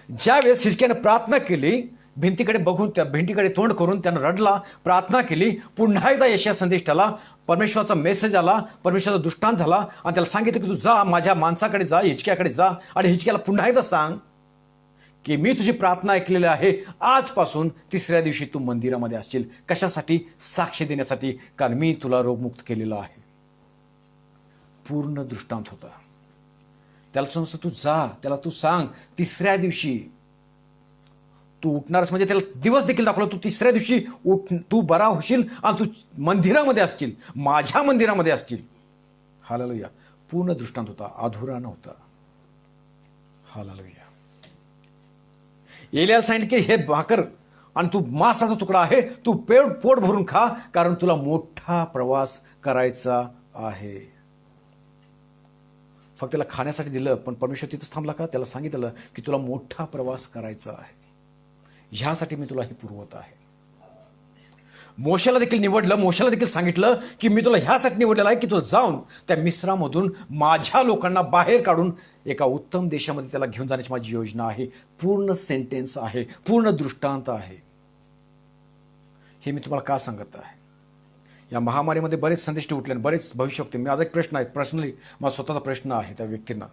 ज्यावेळेस हिजकियाने प्रार्थना केली, भिंतीकडे बघून, त्या भिंतीकडे तोंड करून त्यानं रडला, प्रार्थना केली, पुन्हा एकदा यशया संदेशाला परमेश्वराचा मेसेज आला, परमेश्वराचा दृष्टांत झाला आणि त्याला सांगितलं की तू जा, माझ्या माणसाकडे जा, हिजकियाकडे जा आणि हिजकियाला पुन्हा एकदा सांग की मी तुझी प्रार्थना ऐकलेली आहे, आजपासून 3ऱ्या दिवशी तू मंदिरामध्ये असशील. कशासाठी? साक्ष देण्यासाठी, कारण मी तुला रोगमुक्त केलेला आहे. पूर्ण दृष्टांत होता. त्याला सांगतो तू जा, त्याला तू सांग 3ऱ्या दिवशी तू उठणारस, म्हणजे त्याला दिवस देखील दाखवला, तू 3ऱ्या दिवशी उठ, तू बरा होशील आणि तू मंदिरामध्ये असशील, माझ्या मंदिरामध्ये असशील. हालेलुया. पूर्ण दृष्टांत होता, अधुरा नव्हता. हालेलुया. एलियाला सांगितलं की हे भाकर आणि तू मांसाचा तुकडा आहे, तू पोट भरून खा, कारण तुला मोठा प्रवास करायचा आहे. फक्त त्याला खाण्यासाठी दिलं, पण परमेश्वर तिथंच थांबला का? त्याला सांगितलं की तुला मोठा प्रवास करायचा आहे, ह्यासाठी मी तुला हे पुरवत आहे. मोशेला देखील निवडलं, मोशेला देखील सांगितलं की मी तुला ह्यासाठी निवडलेलं आहे की तुला जाऊन त्या मिस्रामधून माझ्या लोकांना बाहेर काढून एका उत्तम देशामध्ये त्याला घेऊन जाण्याची माझी योजना आहे. पूर्ण सेंटेन्स आहे, पूर्ण दृष्टांत आहे. हे मी तुम्हाला का सांगत आहे? या महामारीमध्ये बरेच संदेश उठले, बरेच भविष्यवक्ते. माझा एक प्रश्न आहे, पर्सनली माझा स्वतःचा प्रश्न आहे त्या व्यक्तींना.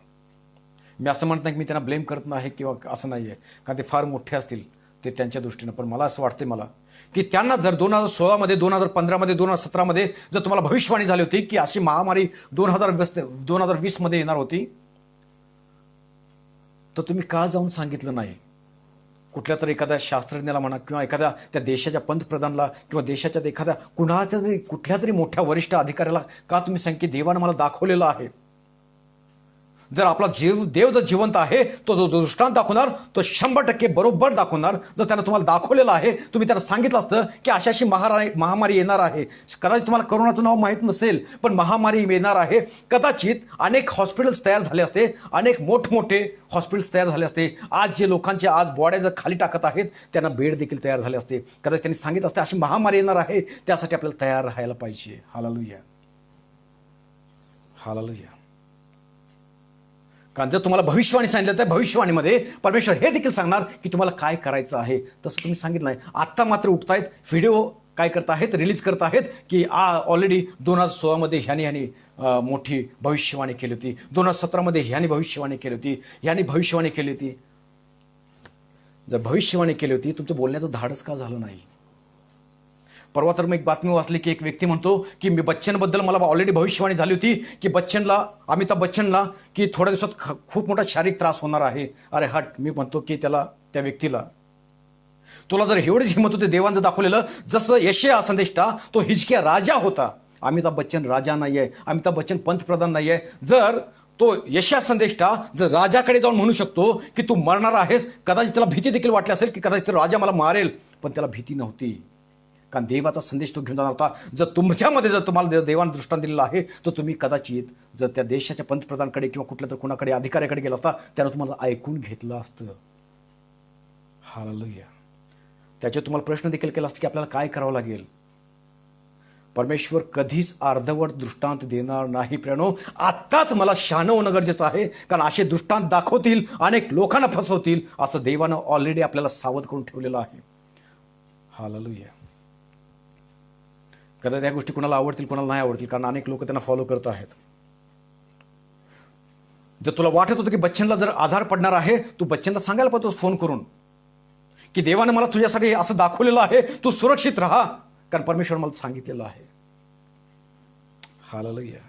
मी असं म्हणत नाही की मी त्यांना ब्लेम करत नाही किंवा असं नाही आहे, कारण ते फार मोठे असतील ते त्यांच्या दृष्टीनं, पण मला असं वाटते मला की त्यांना जर 2016मध्ये, 2015मध्ये, 2017मध्ये जर तुम्हाला भविष्यवाणी झाली होती की अशी महामारी 2020मध्ये येणार होती, तर तुम्ही का जाऊन सांगितलं नाही? कुठल्या तरी एखाद्या शास्त्रज्ञाला म्हणा, किंवा एखाद्या त्या देशाच्या पंतप्रधानाला, किंवा देशाच्या एखाद्या कुणाच्या तरी कुठल्या तरी मोठ्या वरिष्ठ अधिकाऱ्याला का तुम्ही सांग की देवानं मला दाखवलेलं आहे? जर आपला देव जर जिवंत आहे, तो जो दृष्टांत दाखवणार तो 100% बरोबर दाखवणार. जर त्यानं तुम्हाला दाखवलेलं आहे, तुम्ही त्याला सांगितलं असतं की अशी महामारी येणार आहे. कदाचित तुम्हाला करोनाचं नाव माहीत नसेल, पण महामारी येणार आहे. कदाचित अनेक हॉस्पिटल्स तयार झाले असते, अनेक मोठमोठे हॉस्पिटल्स तयार झाले असते. आज जे लोकांचे आज बॉड्या जर खाली टाकत आहेत, त्यांना बेड देखील तयार झाले असते. कदाचित त्यांनी सांगितलं असतं अशी महामारी येणार आहे, त्यासाठी आपल्याला तयार राहायला पाहिजे. हालेलुया. हालेलुया. कारण जर तुम्हाला भविष्यवाणी सांगितलं, तर भविष्यवाणीमध्ये परमेश्वर हे देखील सांगणार की तुम्हाला काय करायचं आहे. तसं तुम्ही सांगितलं नाही. आत्ता मात्र उठतायत, व्हिडिओ काय करत आहेत, रिलीज करत आहेत की ऑलरेडी 2016मध्ये ह्यानी मोठी भविष्यवाणी केली होती, 2017मध्ये ह्यानी भविष्यवाणी केली होती, ह्यानी भविष्यवाणी केली होती. जर भविष्यवाणी केली होती, तुमचं बोलण्याचं धाडस का झालं नाही? परवा तर मी एक बातमी वाचली की एक व्यक्ती म्हणतो की मी बच्चनबद्दल मला ऑलरेडी भविष्यवाणी झाली होती की अमिताभ बच्चनला की थोड्या दिवसात खूप मोठा शारीरिक त्रास होणार आहे. अरे हट. मी म्हणतो की त्या व्यक्तीला, तुला जर एवढीच हिंमत होती, देवांचं दाखवलेलं, जसं यशया संदेष्टा तो हिजकिया राजा होता, अमिताभ बच्चन राजा नाही आहे, अमिताभ बच्चन पंतप्रधान नाही आहे. जर तो यशया संदेष्टा जर राजाकडे जाऊन म्हणू शकतो की तू मरणार आहेस, कदाचित त्याला भीती देखील वाटली असेल की कदाचित राजा मला मारेल, पण त्याला भीती नव्हती, कारण देवाचा संदेश तो घेऊन जाणार होता. जर तुमच्यामध्ये जर तुम्हाला देवाने दृष्टांत दिलेला आहे, तर तुम्ही कदाचित जर त्या देशाच्या पंतप्रधानाकडे किंवा कुठल्या तर कुणाकडे अधिकाऱ्याकडे गेला असता, त्यानं तुम्हाला ऐकून घेतलं असतं. हालेलुया. त्याच्यावर तुम्हाला प्रश्न देखील केला असता की आपल्याला काय करावं लागेल. परमेश्वर कधीच अर्धवट दृष्टांत देणार नाही प्रियानो. आत्ताच मला शहाणं होणं गरजेचं आहे, कारण असे दृष्टांत दाखवतील, अनेक लोकांना फसवतील, असं देवानं ऑलरेडी आपल्याला सावध करून ठेवलेलं आहे. हालेलुया. कदाचित या गोष्टी कोणाला आवडतील, कोणाला नाही आवडतील, कारण अनेक लोक त्यांना फॉलो करत आहेत. जर तुला वाटत होतं की बच्चनला जर आजार पडणार आहे, तू बच्चनला सांगायला पाहिजे फोन करून की देवानं मला तुझ्यासाठी असं दाखवलेलं आहे, तू सुरक्षित राहा, कारण परमेश्वर मला सांगितलेलं आहे. हालेलुया.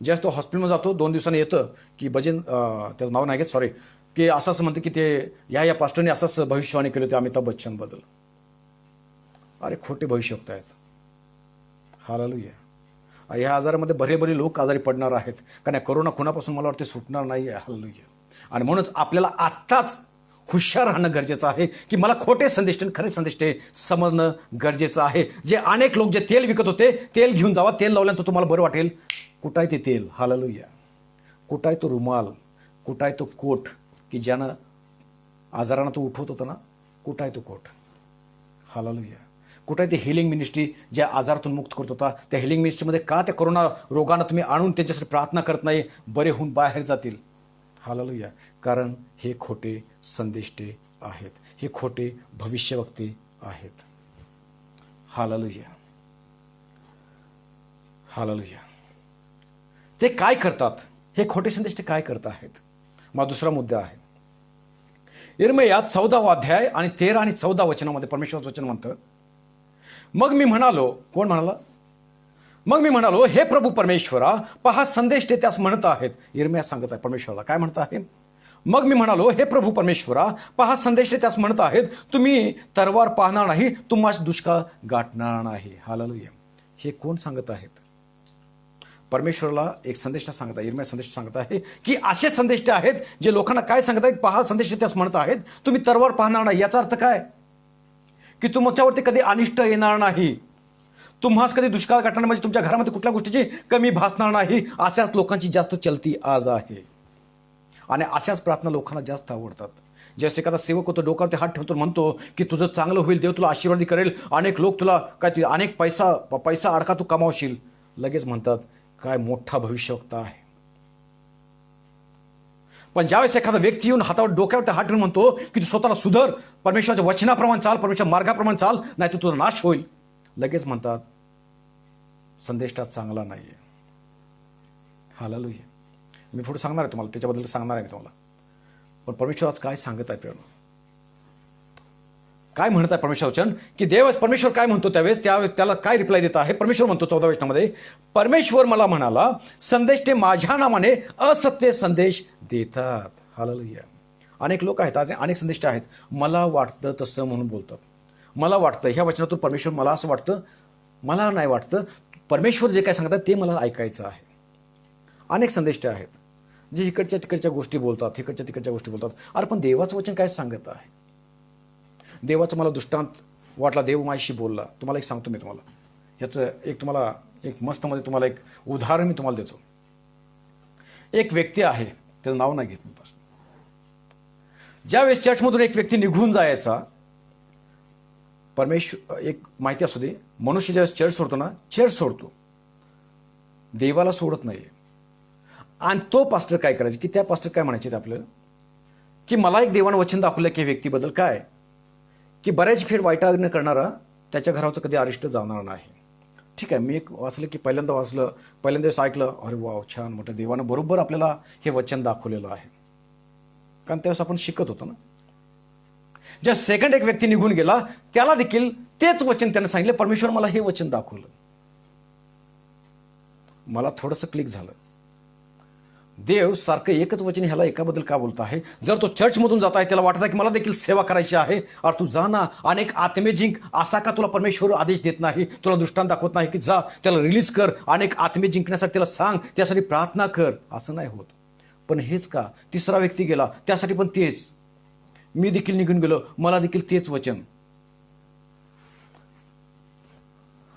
ज्यावेळेस तो हॉस्पिटलमध्ये जातो, 2 दिवसांनी येतं की भजन, त्याचं नाव नाही घेत, सॉरी, की असं म्हणतं की ते या पास्टरने असंच भविष्यवाणी केली होती अमिताभ बच्चनबद्दल. अरे खोटे भविष्यवक्ते आहेत. हालेलुया. ह्या आजारामध्ये बरे लोक आजारी पडणार आहेत, कारण कोरोना कोणापासून मला वाटते सुटणार नाही आहे. हालेलुया. आणि म्हणूनच आपल्याला आत्ताच हुशार राहणं गरजेचं आहे की मला खोटे संदेश आणि खरे संदेश समजणं गरजेचं आहे. जे अनेक लोक जे तेल विकत होते, तेल घेऊन जावा, तेल लावल्यानंतर तुम्हाला बरं वाटेल. कुठं आहे ते तेल? हालेलुया. कुठं आहे तो रुमाल? कुठं आहे तो कोट की ज्यानं आजारांना तो उठवत होता ना? कुठं आहे तो कोट? हालेलुया. कुठं आहे ते हिलिंग मिनिस्ट्री ज्या आजारातून मुक्त करत होता? त्या हिलिंग मिनिस्ट्रीमध्ये का त्या कोरोना रोगांना तुम्ही आणून त्यांच्यासाठी प्रार्थना करत नाही, बरे होऊन बाहेर जातील? हालेलुया. कारण हे खोटे संदेष्टे आहेत, हे खोटे भविष्यवक्ते आहेत. हालेलुया. हालेलुया. ते काय करतात? हे खोटे संदेष्टे काय करत आहेत? माझा दुसरा मुद्दा आहे. यिर्मया 14वा अध्याय आणि 13 आणि 14 वचनामध्ये परमेश्वराचं वचन म्हणतं, मग मी म्हणालो, कोण म्हणाला? मग मी म्हणालो, हे प्रभू परमेश्वरा, पहा संदेश ते त्यास म्हणत आहेत. यिर्मया सांगत आहे परमेश्वराला काय म्हणत आहे. मग मी म्हणालो, हे प्रभू परमेश्वरा, पहा संदेश ते त्यास म्हणत आहेत, तुम्ही तरवार पाहणार नाही, तुम्हास दुष्काळ गाठणार नाही. हालेलुया. हे कोण सांगत आहेत? परमेश्वराला एक संदेश सांगत आहे. यिर्मया संदेश सांगत आहे की असे संदेश आहेत जे लोकांना काय सांगत आहेत, पहा संदेश ते त्यास म्हणत आहेत, तुम्ही तरवार पाहणार नाही. याचा अर्थ काय? की तुमच्यावरती कधी अनिष्ट येणार नाही, तुम्हास कधी दुष्काळ गाठणार, म्हणजे तुमच्या घरामध्ये कुठल्या गोष्टीची कमी भासणार नाही. अशाच लोकांची जास्त चलती आज आहे आणि अशाच प्रार्थना लोकांना जास्त आवडतात. जसे एखादा सेवक होतो, डोक्यावरती हात ठेवतो, म्हणतो की तुझं चांगलं होईल, देव तुला आशीर्वाद करेल, अनेक लोक तुला काय अनेक पैसा अडका तू कमावशील. लगेच म्हणतात काय मोठा भविष्यवक्ता आहे. पण ज्यावेळेस एखादा व्यक्ती येऊन हातावर डोक्यावर हात ठेवून म्हणतो की तू स्वतःला सुधार, परमेश्वराच्या वचनाप्रमाणे चाल, परमेश्वर मार्गाप्रमाणे चाल, नाही तर तुझा नाश होईल, लगेच म्हणतात संदेशा चांगला नाही आहे. हालेलुया. मी पुढे सांगणार आहे तुम्हाला, त्याच्याबद्दल सांगणार आहे मी तुम्हाला. पण परमेश्वर आज काय सांगत आहे प्रेरणा? काय म्हणत आहे परमेश्वर वचन? की परमेश्वर काय म्हणतो त्यावेळेस त्याला काय रिप्लाय देत आहे? परमेश्वर म्हणतो 14व्या वचनामध्ये, परमेश्वर मला म्हणाला, संदेश ते माझ्या नावाने असत्य संदेश देतात. हालेलुया. अनेक लोक आहेत, अनेक संदेश आहेत, मला वाटतं तसं म्हणून बोलतात. मला वाटतं, ह्या वचनातून परमेश्वर मला असं वाटतं, मला नाही वाटतं. परमेश्वर जे काय सांगतात ते मला ऐकायचं आहे. अनेक संदेश आहेत जे इकडच्या तिकडच्या गोष्टी बोलतात, इकडच्या तिकडच्या गोष्टी बोलतात. अरे पण देवाचं वचन काय सांगत आहे? देवाचं मला दृष्टांत वाटला, देव माझ्याशी बोलला. तुम्हाला एक सांगतो मी तुम्हाला, ह्याचं एक मस्तमध्ये तुम्हाला एक उदाहरण मी तुम्हाला देतो. एक व्यक्ती आहे, त्याचं नाव नाही घेत मी. ज्यावेळेस चर्चमधून एक व्यक्ती निघून जायचा, परमेश्वर एक माहिती असू दे, मनुष्य ज्यावेळेस चर्च सोडतो ना, चर्च सोडतो, देवाला सोडत नाही. आणि तो पास्टर काय करायचे की त्या पास्टर काय म्हणायचे आपल्याला की मला एक देवानं वचन दाखवलं की व्यक्तीबद्दल काय, की बऱ्याच खेळ वाईटाग्न करणारा त्याच्या घराचं कधी अरिष्ट जाणार नाही. ठीक आहे, मी एक वाचलं की पहिल्यांदा ऐकलं, अरे वाव छान, मोठं देवानं बरोबर आपल्याला हे वचन दाखवलेलं आहे. कारण त्यावेळेस आपण शिकत होतो ना. ज्या सेकंड एक व्यक्ती निघून गेला, त्याला देखील तेच वचन त्याने सांगितलं, परमेश्वर मला हे वचन दाखवलं. मला थोडंसं क्लिक झालं, देव सारखं एकच वचन ह्याला एकाबद्दल का बोलत आहे? जर तो चर्चमधून जात आहे, त्याला वाटत आहे की मला देखील सेवा करायची आहे, अरे तू जा ना, अनेक आत्मे जिंक. असा का तुला परमेश्वर आदेश देत नाही, तुला दृष्टांत दाखवत नाही की जा त्याला रिलीज कर, अनेक आत्मे जिंकण्यासाठी त्याला सांग, त्यासाठी प्रार्थना कर? असं नाही होत. पण हेच का? तिसरा व्यक्ती गेला, त्यासाठी पण तेच. मी देखील निघून गेलो, मला देखील तेच वचन.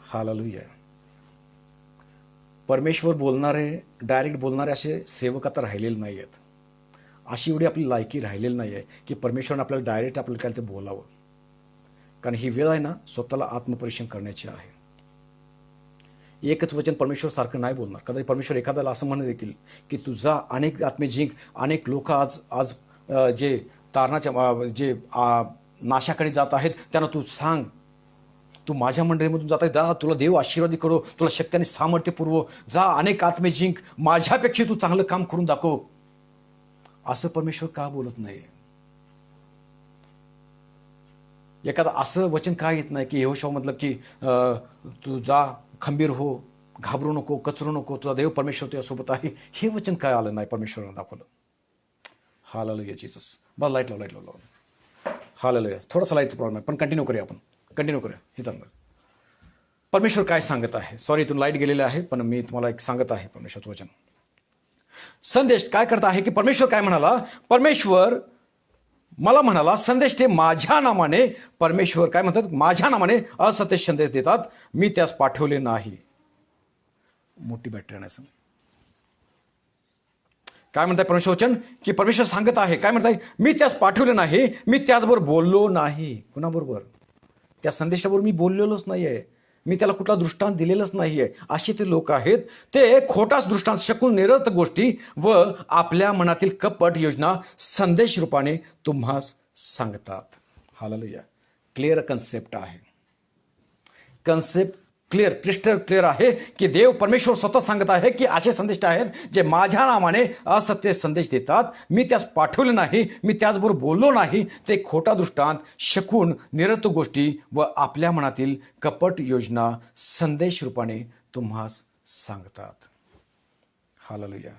हालेलुया. परमेश्वर बोलणारे, डायरेक्ट बोलणारे असे सेवक आता राहिलेले नाही आहेत. अशी एवढी आपली लायकी राहिलेली नाही आहे की परमेश्वराने आपल्याला डायरेक्ट आपल्याला काय ते बोलावं. कारण ही वेळ आहे ना, स्वतःला आत्मपरीक्षण करण्याची आहे. एकच वचन परमेश्वर सारखं नाही बोलणार. कदाचित परमेश्वर एखाद्याला असं म्हणत देखील की तुझा अनेक आत्मे जिंक. अनेक लोक आज आज जे तारणाच्या जे नाशाकडे जात आहेत त्यांना तू सांग, तू माझ्या मंडळीमधून जाता जा, तुला देव आशीर्वादी करो, तुला शक्ती आणि सामर्थ्य पुरवो, जा अनेक आत्मे जिंक, माझ्यापेक्षा तू चांगलं काम करून दाखव. असं परमेश्वर का बोलत नाही? एखादं असं वचन का येत नाही की यहोशूआमधलं की तू जा, खंबीर हो, घाबरू नको, कचरू नको, तुझा देव परमेश्वर तुझ्यासोबत आहे? हे वचन काय आलं नाही परमेश्वरानं दाखवलं? Hallelujah Jesus. बस लाईट लाव. हालेलुया. थोडासा लाईटचा प्रॉब्लेम आहे पण कंटिन्यू करूया हे परमेश्वर काय सांगत आहे. सॉरी इथून लाईट गेलेलं आहे पण मी तुम्हाला एक सांगत आहे परमेश्वरचं वचन. संदेश काय करत आहे की परमेश्वर काय म्हणाला, परमेश्वर मला म्हणाला संदेश ते माझ्या नामाने, परमेश्वर काय म्हणतात, माझ्या नामाने असत्य संदेश देतात, मी त्यास पाठवले नाही. मोठी बॅटरी नाही. काय म्हणताय परमेश्वर वचन की परमेश्वर सांगत आहे, काय म्हणताय, मी त्यास पाठवले नाही, मी त्याचबरोबर बोललो नाही. कुणाबरोबर? त्या संदेशाबरोबर मी बोललेलोच नाही आहे, मी त्याला कुठला दृष्टांत दिलेलाच नाही आहे. असे ते लोक आहेत, ते खोटाच दृष्टांत, शकून निरर्थक गोष्टी व आपल्या मनातील कपट योजना संदेश रूपाने तुम्हास सांगतात. हालेलुया. क्लिअर कन्सेप्ट आहे. कन्सेप्ट क्लिअर, क्रिस्टल क्लिअर आहे की देव परमेश्वर स्वतः सांगत आहे की असे संदेश आहेत जे माझ्या नामाने असत्य संदेश देतात, मी त्यास पाठवले नाही, मी त्याचबरोबर बोललो नाही. ते खोटा दृष्टांत, शकून निरर्थक गोष्टी व आपल्या मनातील कपट योजना संदेश रूपाने तुम्हास सांगतात. हालेलुया.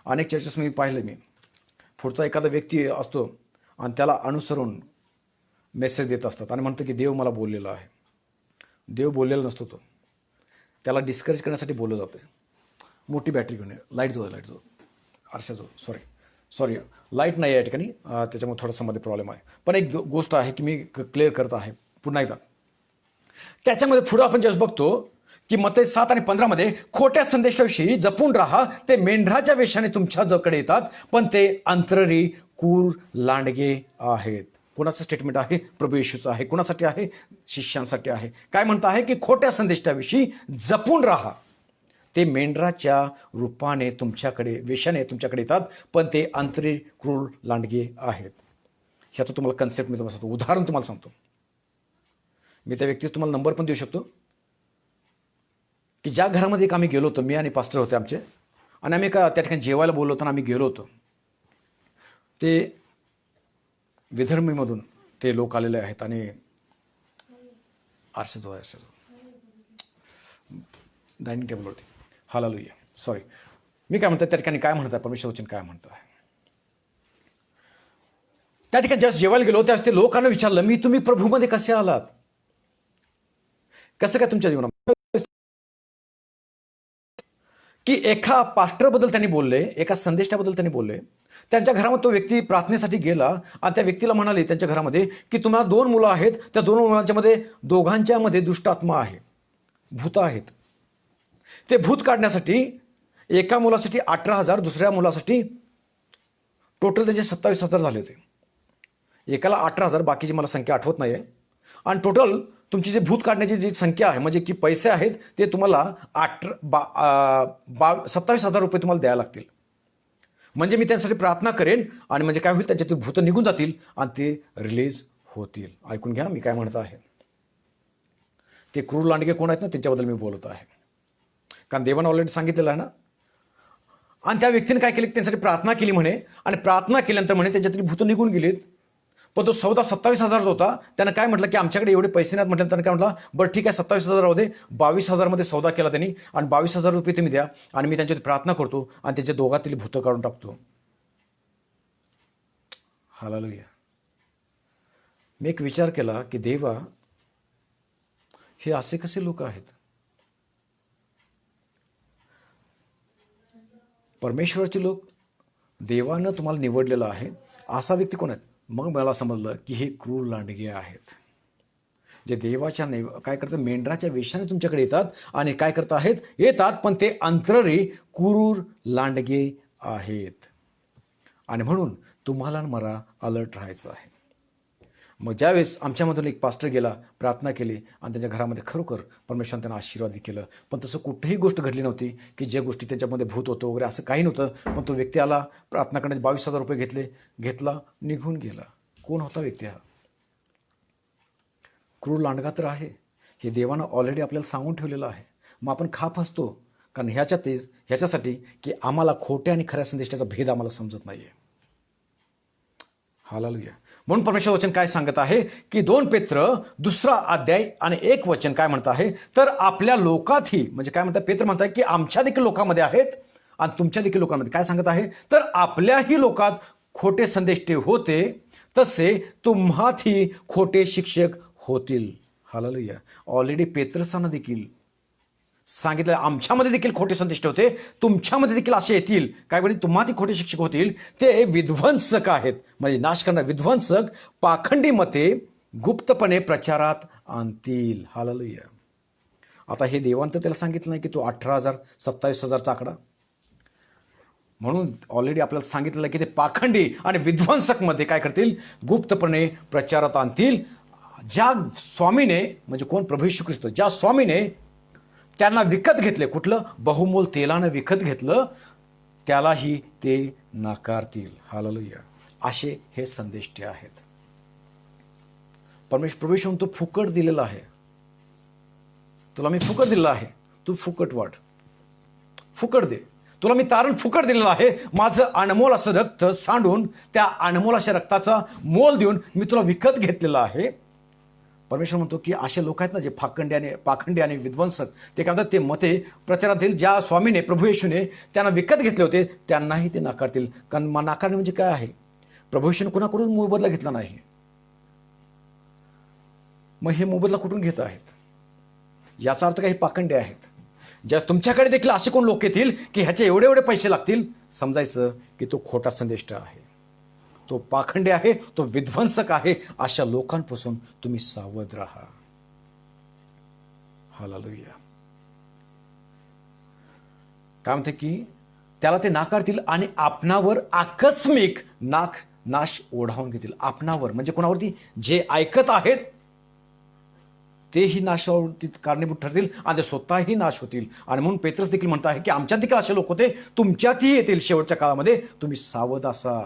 अनेक चर्चेस मी पाहिले, मी पुढचा एखादा व्यक्ती असतो आणि त्याला अनुसरून मेसेज देत असतात आणि म्हणतो की देव मला बोललेला आहे. देव बोललेला नसतो, तो त्याला डिस्करेज करण्यासाठी बोललं जातं. मोठी बॅटरी घेऊन लाईट जो आरशा जो सॉरी लाईट नाही आहे या ठिकाणी, त्याच्यामुळे थोडासा मध्ये प्रॉब्लेम आहे. पण एक गोष्ट आहे की मी क्लिअर करत आहे पुन्हा एकदा. त्याच्यामध्ये पुढं आपण जस्ट बघतो की मत्ती 7 आणि 15 मध्ये खोट्या संदेशाविषयी जपून राहा, ते मेंढराच्या वेशाने तुमच्या जवळ येतात पण ते अंतररी क्रूर लांडगे आहेत. कोणाचं स्टेटमेंट आहे? प्रभू येशूचं आहे. कोणासाठी आहे? शिष्यांसाठी आहे. काय म्हणतं आहे की खोट्या जपून राहा, ते मेंढराच्या रूपाने वेशाने तुमच्याकडे येतात पण ते अंतरी क्रूर लांडगे आहेत. ह्याचं तुम्हाला कन्सेप्ट मी तुम्हाला सांगतो, उदाहरण तुम्हाला सांगतो. मी त्या व्यक्तीचा तुम्हाला नंबर पण देऊ शकतो की ज्या घरामध्ये एक आम्ही गेलो होतो, मी आणि पास्टर होते आमचे, आणि आम्ही त्या ठिकाणी जेवायला बोललो होतो आणि आम्ही गेलो होतो. ते विदर्भमधून ते लोक आलेले आहेत आणि आरसे डायनिंग टेबलवरती. हालेलुया. सॉरी, मी काय म्हणतो त्या ठिकाणी काय म्हणत आहे परमेश्वर वचन काय म्हणत आहे. त्या ठिकाणी जस्ट जेवायला गेलो त्यावेळेस ते लोकांना विचारलं, तुम्ही प्रभूमध्ये कसे आलात, कसं काय तुमच्या जीवनात, की एका पास्टरबद्दल त्यांनी बोलले, एका संदेशाबद्दल त्यांनी बोलले. त्यांच्या घरामध्ये तो व्यक्ती प्रार्थनेसाठी गेला आणि त्या व्यक्तीला म्हणाले त्यांच्या घरामध्ये की तुम्हाला 2 मुलं आहेत, त्या 2 मुलांच्या मध्ये दोघांच्या मध्ये दुष्ट आत्मा आहे, भूत आहेत. ते भूत काढण्यासाठी एका मुलासाठी 18,000, दुसऱ्या मुलासाठी टोटल त्याचे 27,000 झाले होते. एकाला 18,000, बाकीची मला संख्या आठवत नाही आहे. आणि टोटल तुमची जी भूत काढण्याची जी संख्या आहे, म्हणजे की पैसे आहेत ते तुम्हाला 27,000 रुपये तुम्हाला द्यायला लागतील. म्हणजे मी त्यांच्यासाठी प्रार्थना करेन आणि म्हणजे काय होईल, त्यांच्यातील भूत निघून जातील आणि ते रिलीज होतील. ऐकून घ्या मी काय म्हणत आहे. ते क्रूर लांडगे कोण आहेत ना, त्यांच्याबद्दल मी बोलत आहे. कारण देवानं ऑलरेडी सांगितलेलं आहे ना. आणि त्या व्यक्तीने काय केलं, त्यांच्यासाठी प्रार्थना केली म्हणे, आणि प्रार्थना केल्यानंतर म्हणे त्यांच्यातील भूत निघून गेलीत. पण तो सौदा 27,000 होता. त्यानं काय म्हटलं की आमच्याकडे एवढे पैसे नाहीत म्हटलं. त्यानं काय म्हटलं, बरं ठीक आहे 27,000 राहू दे, 22,000 मध्ये सौदा केला त्यांनी, आणि 22,000 रुपये तुम्ही द्या आणि मी त्यांच्यावर प्रार्थना करतो आणि त्याच्या दोघातील भूत काढून टाकतो. हालेलुया. मी एक विचार केला की देवा, हे असे कसे लोक आहेत. परमेश्वराचे लोक, देवानं तुम्हाला निवडलेलं आहे, असा व्यक्ती कोण आहेत. मग मला समजलं की हे क्रूर लांडगे आहेत, जे देवाच्या काय करतात, मेंढराच्या वेशाने तुमच्याकडे येतात आणि काय करत आहेत, येतात पण ते अंतररी क्रूर लांडगे आहेत. आणि म्हणून तुम्हाला मला अलर्ट राहायचं आहे. मग ज्यावेळेस आमच्यामधून एक पास्टर गेला, प्रार्थना केली आणि त्याच्या घरामध्ये खरोखर परमेश्वराने त्यांना आशीर्वाद केलं. पण तसं कुठेही गोष्ट घडली नव्हती की ज्या गोष्टी त्याच्यामध्ये भूत होतं वगैरे असं काही नव्हतं. पण तो व्यक्ती आला, प्रार्थना करण्याचे 22,000 रुपये घेतला, निघून गेला. कोण होता व्यक्ती हा? क्रूर लांडगा तर आहे. हे देवानं ऑलरेडी आपल्याला सांगून ठेवलेलं आहे. मग आपण खाप असतो कारण ह्याच्यासाठी की आम्हाला खोट्या आणि खऱ्या संदेशाचा भेद आम्हाला समजत नाही आहे. हालेलुया. म्हणून परमेश्वर वचन काय सांगत आहे की 2 पेत्र 2 अध्याय आणि 1 वचन काय म्हणत आहे, तर आपल्या लोकातही, म्हणजे काय म्हणतात, पेत्र म्हणतात की आमच्या देखील लोकांमध्ये आहेत आणि तुमच्या देखील लोकांमध्ये. काय सांगत आहे, तर आपल्याही लोकात खोटे संदेश होते, तसे तुम्हातही खोटे शिक्षक होतील. हालेलुया. ऑलरेडी पेत्रसानं देखील सांगितलं, आमच्यामध्ये देखील खोटे संदेश होते, तुमच्यामध्ये देखील असे येतील. काय म्हणजे तुम्हाला खोटे शिक्षक होतील, ते विध्वंसक आहेत, म्हणजे नाश करणारे विध्वंसक, पाखंडी मते गुप्तपणे प्रचारात आणतील. हालेलुया. आता हे देवानं तर त्याला सांगितलं नाही की तो 18,000 27,000चा आकडा. म्हणून ऑलरेडी आपल्याला सांगितलं की ते पाखंडी आणि विध्वंसकमध्ये काय करतील, गुप्तपणे प्रचारात आणतील. ज्या स्वामीने, म्हणजे कोण, प्रभू येशू ख्रिस्त, ज्या स्वामीने त्यांना विकत घेतले, कुठलं, बहुमोल तेलानं विकत घेतलं, त्यालाही ते नाकारतील. हालेलुया. असे हे संदेश आहेत. प्रभू येशू म्हणतो, फुकट दिलेला आहे तुला, मी फुकट दिलेला आहे, तू फुकट वाढ, फुकट दे. तुला मी तारण फुकट दिलेलं आहे. माझं अनमोल असं रक्त सांडून, त्या अनमोल अशा रक्ताचा मोल देऊन मी तुला विकत घेतलेलं आहे. परमेश्वर म्हणतो की असे लोक आहेत ना, जे पाखंडी आणि विध्वंसक, ते काय म्हणतात, ते मते प्रचारात येईल. ज्या स्वामीने, प्रभू येशूने त्यांना विकत घेतले होते, त्यांनाही ते नाकारतील. कारण नाकारणे म्हणजे काय आहे, प्रभू येशूने कुणाकडून मोबदला घेतला नाही. मग हे मोबदला कुठून घेत आहेत, याचा अर्थ काही पाखंडे आहेत. ज्या तुमच्याकडे देखील असे कोण लोक येतील की ह्याचे एवढे एवढे पैसे लागतील, समजायचं की तो खोटा संदेष्ट आहे, तो पाखंडी आहे, तो विध्वंसक आहे. अशा लोकांपासून तुम्ही सावध राहा. हालेलुया. काय म्हणते की त्याला ते नाकारतील आणि आपणावर आकस्मिक नाश ओढावून घेतील. आपणावर म्हणजे कोणावरती, जे ऐकत आहेत तेही नाशावरती कारणीभूत ठरतील आणि ते स्वतःही नाश होतील. आणि म्हणून पेत्रस देखील म्हणत आहे की आमच्यात देखील असे लोक होते, तुमच्यातही येतील शेवटच्या काळामध्ये, तुम्ही सावध असा.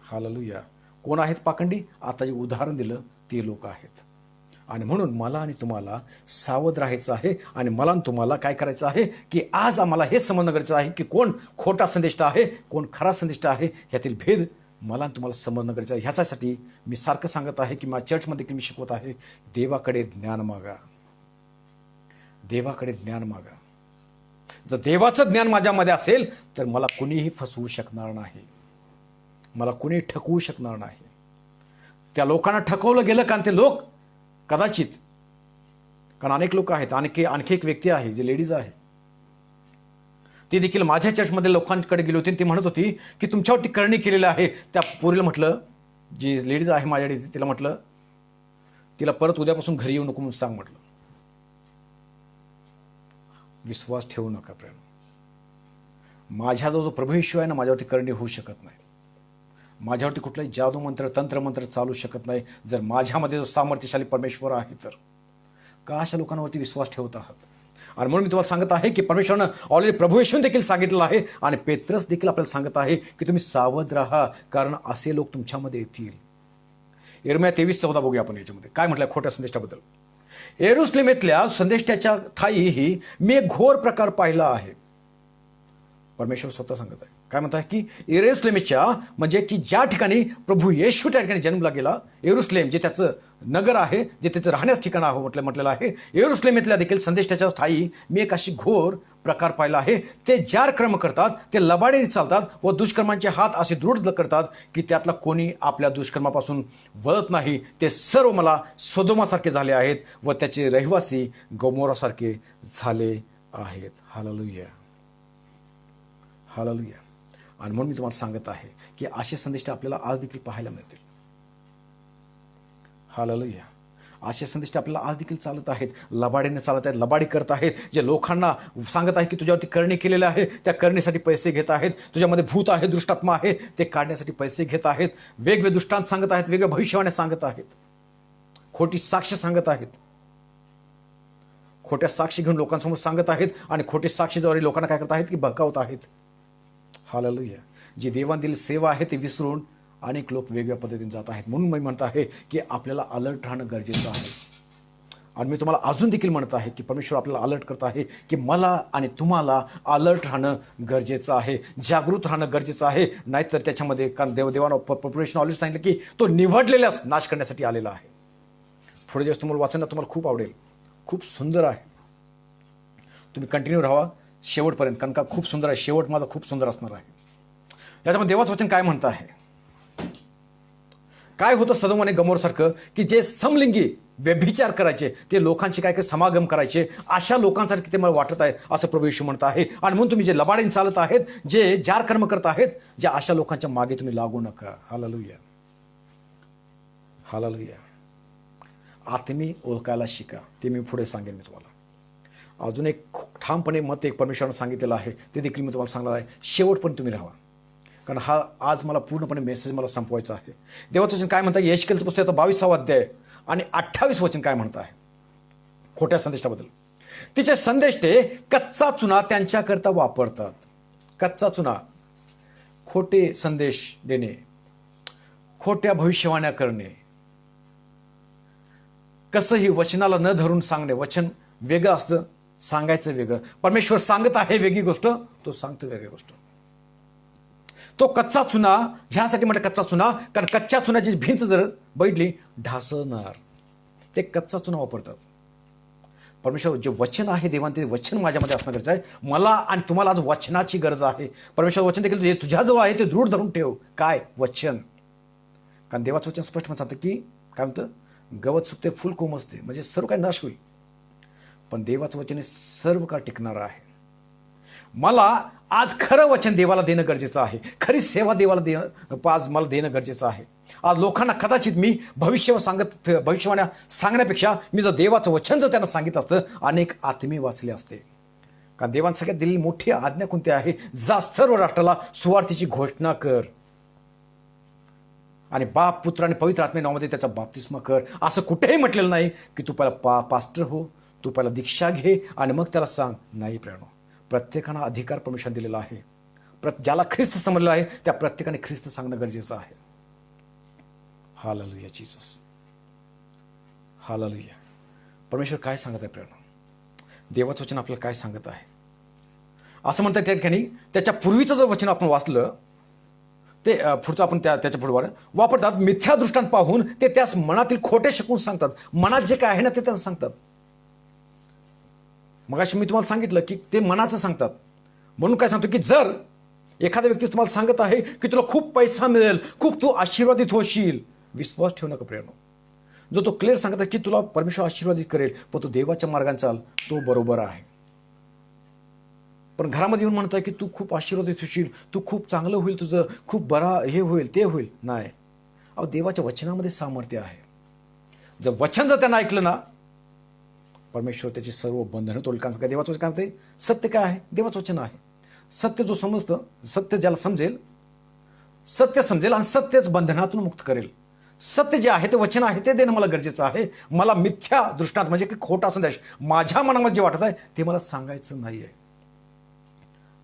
हालेलुया. कोण आहेत पाखंडी? आता जे उदाहरण दिलं ते लोक आहेत. आणि म्हणून मला आणि तुम्हाला सावध राहायचं आहे. आणि मला आणि तुम्हाला काय करायचं आहे की आज आम्हाला हे समजणं गरजेचं आहे की कोण खोटा संदेष्टा आहे, कोण खरा संदेष्टा आहे, ह्यातील भेद मला आणि तुम्हाला समजणं गरजेचं आहे. ह्याच्यासाठी मी सारखं सांगत आहे की माझ्या चर्चमध्ये देखील मी शिकवत आहे, देवाकडे ज्ञान मागा, देवाकडे ज्ञान मागा. जर देवाचं ज्ञान माझ्यामध्ये असेल तर मला कुणीही फसवू शकणार नाही, मला कुणी ठकवू शकणार नाही. त्या लोकांना ठकवलं गेलं कारण ते लोक कदाचित, कारण अनेक लोक आहेत, आणखी एक व्यक्ती आहे जी लेडीज आहे, ती देखील माझ्या चर्चमध्ये लोकांकडे गेली होती. ती म्हणत होती की तुमच्यावरती करणी केलेलं आहे. त्या पोरीला म्हटलं, जी लेडीज आहे माझ्याकडे, तिला म्हटलं, तिला परत उद्यापासून घरी येऊ नको म्हणून सांग म्हटलं. विश्वास ठेवू नका प्रेम. माझ्याजवळ जो प्रभू येशू आहे ना, माझ्यावरती करणी होऊ शकत नाही, माझ्यावरती कुठलाही जादू मंत्र तंत्रमंत्र चालू शकत नाही, जर माझ्यामध्ये जो सामर्थ्यशाली परमेश्वर आहे तर. का अशा लोकांवरती विश्वास ठेवत आहात? आणि म्हणून मी तुम्हाला सांगत आहे की परमेश्वरानं ऑलरेडी प्रभू येशूने देखील सांगितलेलं आहे आणि पेत्रस देखील आपल्याला सांगत आहे की तुम्ही सावध राहा, कारण असे लोक तुमच्यामध्ये येतील. यिर्मया 23:14 बघूया आपण. याच्यामध्ये काय म्हटलं खोट्या संदेशाबद्दल. यरूशलेमेतल्या संदेशाच्या ठाईही मी एक घोर प्रकार पाहिला आहे. परमेश्वर स्वतः सांगत आहे. काय म्हणत आहे की यरूशलेमेच्या, म्हणजे की ज्या ठिकाणी प्रभू येशू त्या ठिकाणी जन्मला गेला, यरूशलेम जे त्याचं नगर आहे, जे त्याचं राहण्यास ठिकाण आहे म्हटलेलं आहे, यरूशलेमेतल्या देखील संदेशाच्या ठाई मी एक अशी घोर प्रकार पाहिला आहे. ते जार कर्म करतात, ते लबाडीने चालतात व दुष्कर्मांचे हात असे दृढ करतात की त्यातला कोणी आपल्या दुष्कर्मापासून वळत नाही. ते सर्व मला सोदोमासारखे झाले आहेत व त्याचे रहिवासी गोमोरासारखे झाले आहेत. Hallelujah, hallelujah. आणि म्हणून मी तुम्हाला सांगत आहे की असे संदेश आपल्याला आज देखील पाहायला मिळतील. हालेलुया. असे संदेश आपल्याला आज देखील चालत आहेत, लबाडीने चालत आहेत, लबाडी करत आहेत, जे लोकांना सांगत आहे की तुझ्यावरती करणी केलेले आहे, त्या करणीसाठी पैसे घेत आहेत, तुझ्यामध्ये भूत आहे, दुष्टात्मा आहे, ते काढण्यासाठी पैसे घेत आहेत, वेगवेगळे दृष्टांत सांगत आहेत, वेगवेगळ्या भविष्यवाण्या सांगत आहेत, खोटी साक्ष सांगत आहेत, खोट्या साक्षी घेऊन लोकांसमोर सांगत आहेत आणि खोटे साक्षीद्वारे लोकांना काय करत आहेत की भडकावत आहेत. हालेलुया. जी देवाने दिलेली सेवा आहे ते विसरून अनेक लोक वेगवेगळ्या पद्धतीने जात आहेत. म्हणून मी म्हणत आहे की आपल्याला अलर्ट राहणं गरजेचं आहे. आणि मी तुम्हाला अजून देखील म्हणत आहे की परमेश्वर आपल्याला अलर्ट करत आहे की मला आणि तुम्हाला अलर्ट राहणं गरजेचं आहे, जागृत राहणं गरजेचं आहे. नाहीतर त्याच्यामध्ये, कारण देवानं पॉप्युलेशन ऑलरेडी सांगितलं की तो निवडलेल्याच नाश करण्यासाठी आलेला आहे. पुढे दिवस तुम्हाला वाचणं तुम्हाला खूप आवडेल, खूप सुंदर आहे. तुम्ही कंटिन्यू राहा शेवटपर्यंत, कारण का खूप सुंदर आहे. शेवट माझा खूप सुंदर असणार आहे. याच्यामध्ये देवाचं वचन काय म्हणतं आहे? काय होतं सदोम आणि गमोरसारखं की जे समलिंगी व्यभिचार करायचे, ते लोकांचे काय काय समागम करायचे, अशा लोकांसारखे ते मला वाटत आहे असं प्रभू येशू म्हणत आहे. आणि म्हणून तुम्ही जे लबाडीने चालत आहेत, जे जार कर्म करत आहेत, ज्या अशा लोकांच्या मागे तुम्ही लागू नका. Hallelujah, hallelujah. आत्मी ओळखायला शिका. ते मी पुढे सांगेन. मी तुम्हाला अजून एक ठामपणे मत एक परमेश्वरानं सांगितलेलं आहे, ते देखील मी तुम्हाला सांगणार आहे. शेवटपर्यंत तुम्ही राहा, कारण हा आज मला पूर्णपणे मेसेज मला संपवायचा आहे. देवाचं वचन काय म्हणतं? यशकेलचं पुस्तकाचा 22वा अध्याय आणि 28 वचन काय म्हणतं आहे खोट्या संदेशाबद्दल? तिचे संदेश ते कच्चा चुना त्यांच्याकरता वापरतात. कच्चा चुना, खोटे संदेश देणे, खोट्या भविष्यवाण्या करणे, कसंही वचनाला न धरून सांगणे. वचन वेगळं असतं, सांगायचं वेगळं. परमेश्वर सांगत आहे वेगळी गोष्ट, तो सांगतो वेगळी गोष्ट. तो कच्चा चुना ह्यासाठी म्हणतात कच्चा चुना, कारण कच्च्या चुन्याची भिंत जर बैठली ढासळणार. ते कच्चा चुना वापरतात. परमेश्वर जे वचन आहे देवान, ते वचन माझ्यामध्ये असणं गरजेचं आहे. मला आणि तुम्हाला आज वचनाची गरज आहे. परमेश्वर वचन देखील जे तुझ्याजवळ आहे ते दृढ धरून ठेव. काय? वचन. कारण देवाचं वचन स्पष्ट सांगतं की काय म्हणतं? गवत सुकते, फुल कोमसते, म्हणजे सर्व काही नाश होईल, पण देवाचं वचन हे सर्व काळ टिकणारं आहे. मला आज खरं वचन देवाला देणं गरजेचं आहे. खरी सेवा देवाला देणं आज मला देणं गरजेचं आहे. आज लोकांना कदाचित मी भविष्यवाण्या सांगण्यापेक्षा मी जर देवाचं वचन जर त्यांना सांगितलं असतं, अनेक आत्मे वाचले असते. कारण देवाने सगळ्यात दिलेली मोठी आज्ञा कोणती आहे? जा सर्व राष्ट्राला सुवार्तेची घोषणा कर आणि बाप, पुत्र आणि पवित्र आत्मे नावामध्ये त्याचा बाप्तिस्मा कर. असं कुठेही म्हटलेलं नाही की तू पहिला पास्टर हो, तू पहिला दीक्षा घे आणि मग त्याला सांग. नाही प्रियानो, प्रत्येकानं अधिकार परमेश्वर दिलेला आहे. ज्याला ख्रिस्त समजलं आहे त्या प्रत्येकाने ख्रिस्त सांगणं गरजेचं आहे. Hallelujah Jesus, hallelujah. परमेश्वर काय सांगत आहे प्रियानो? देवाचं वचन आपल्याला काय सांगत आहे? असं म्हणतात त्या ठिकाणी, त्याच्या पूर्वीचं जर वचन आपण वाचलं ते पुढचं आपण त्याच्या पुढे वापरतात. मिथ्या दृष्टांत पाहून ते त्यास मनातील खोटे शिकवून सांगतात. मनात जे काय आहे ना ते त्यांना सांगतात. मगाशी मी तुम्हाला सांगितलं की ते मनाचं सांगतात. म्हणून काय सांगतो की जर एखादा व्यक्ती तुम्हाला सांगत आहे की तुला खूप पैसा मिळेल, खूप तू आशीर्वादित होशील, विश्वास ठेवू नका प्रियानो. जो तो क्लिअर सांगत आहे की तुला परमेश्वर आशीर्वादित करेल, पण तू देवाच्या मार्गाने चाल, तो बरोबर आहे. पण घरामध्ये येऊन म्हणत आहे की तू खूप आशीर्वादित होशील, तू खूप चांगलं होईल, तुझं खूप बरा हे होईल, ते होईल. नाही, अहो देवाच्या वचनामध्ये सामर्थ्य आहे. जर वचन जर त्यांना ऐकलं ना, परमेश्वर त्याची सर्व बंधनं तोडेल. कारण देवाचं वचन काय म्हणते? सत्य काय आहे? देवाचं वचन आहे. सत्य जो समजतं, सत्य ज्याला समजेल, सत्य समजेल आणि सत्यच बंधनातून मुक्त करेल. सत्य जे आहे ते वचन आहे ते देणं मला गरजेचं आहे. मला मिथ्या दृष्टांत म्हणजे की खोटा संदेश माझ्या मनामध्ये जे वाटत आहे ते मला सांगायचं नाही आहे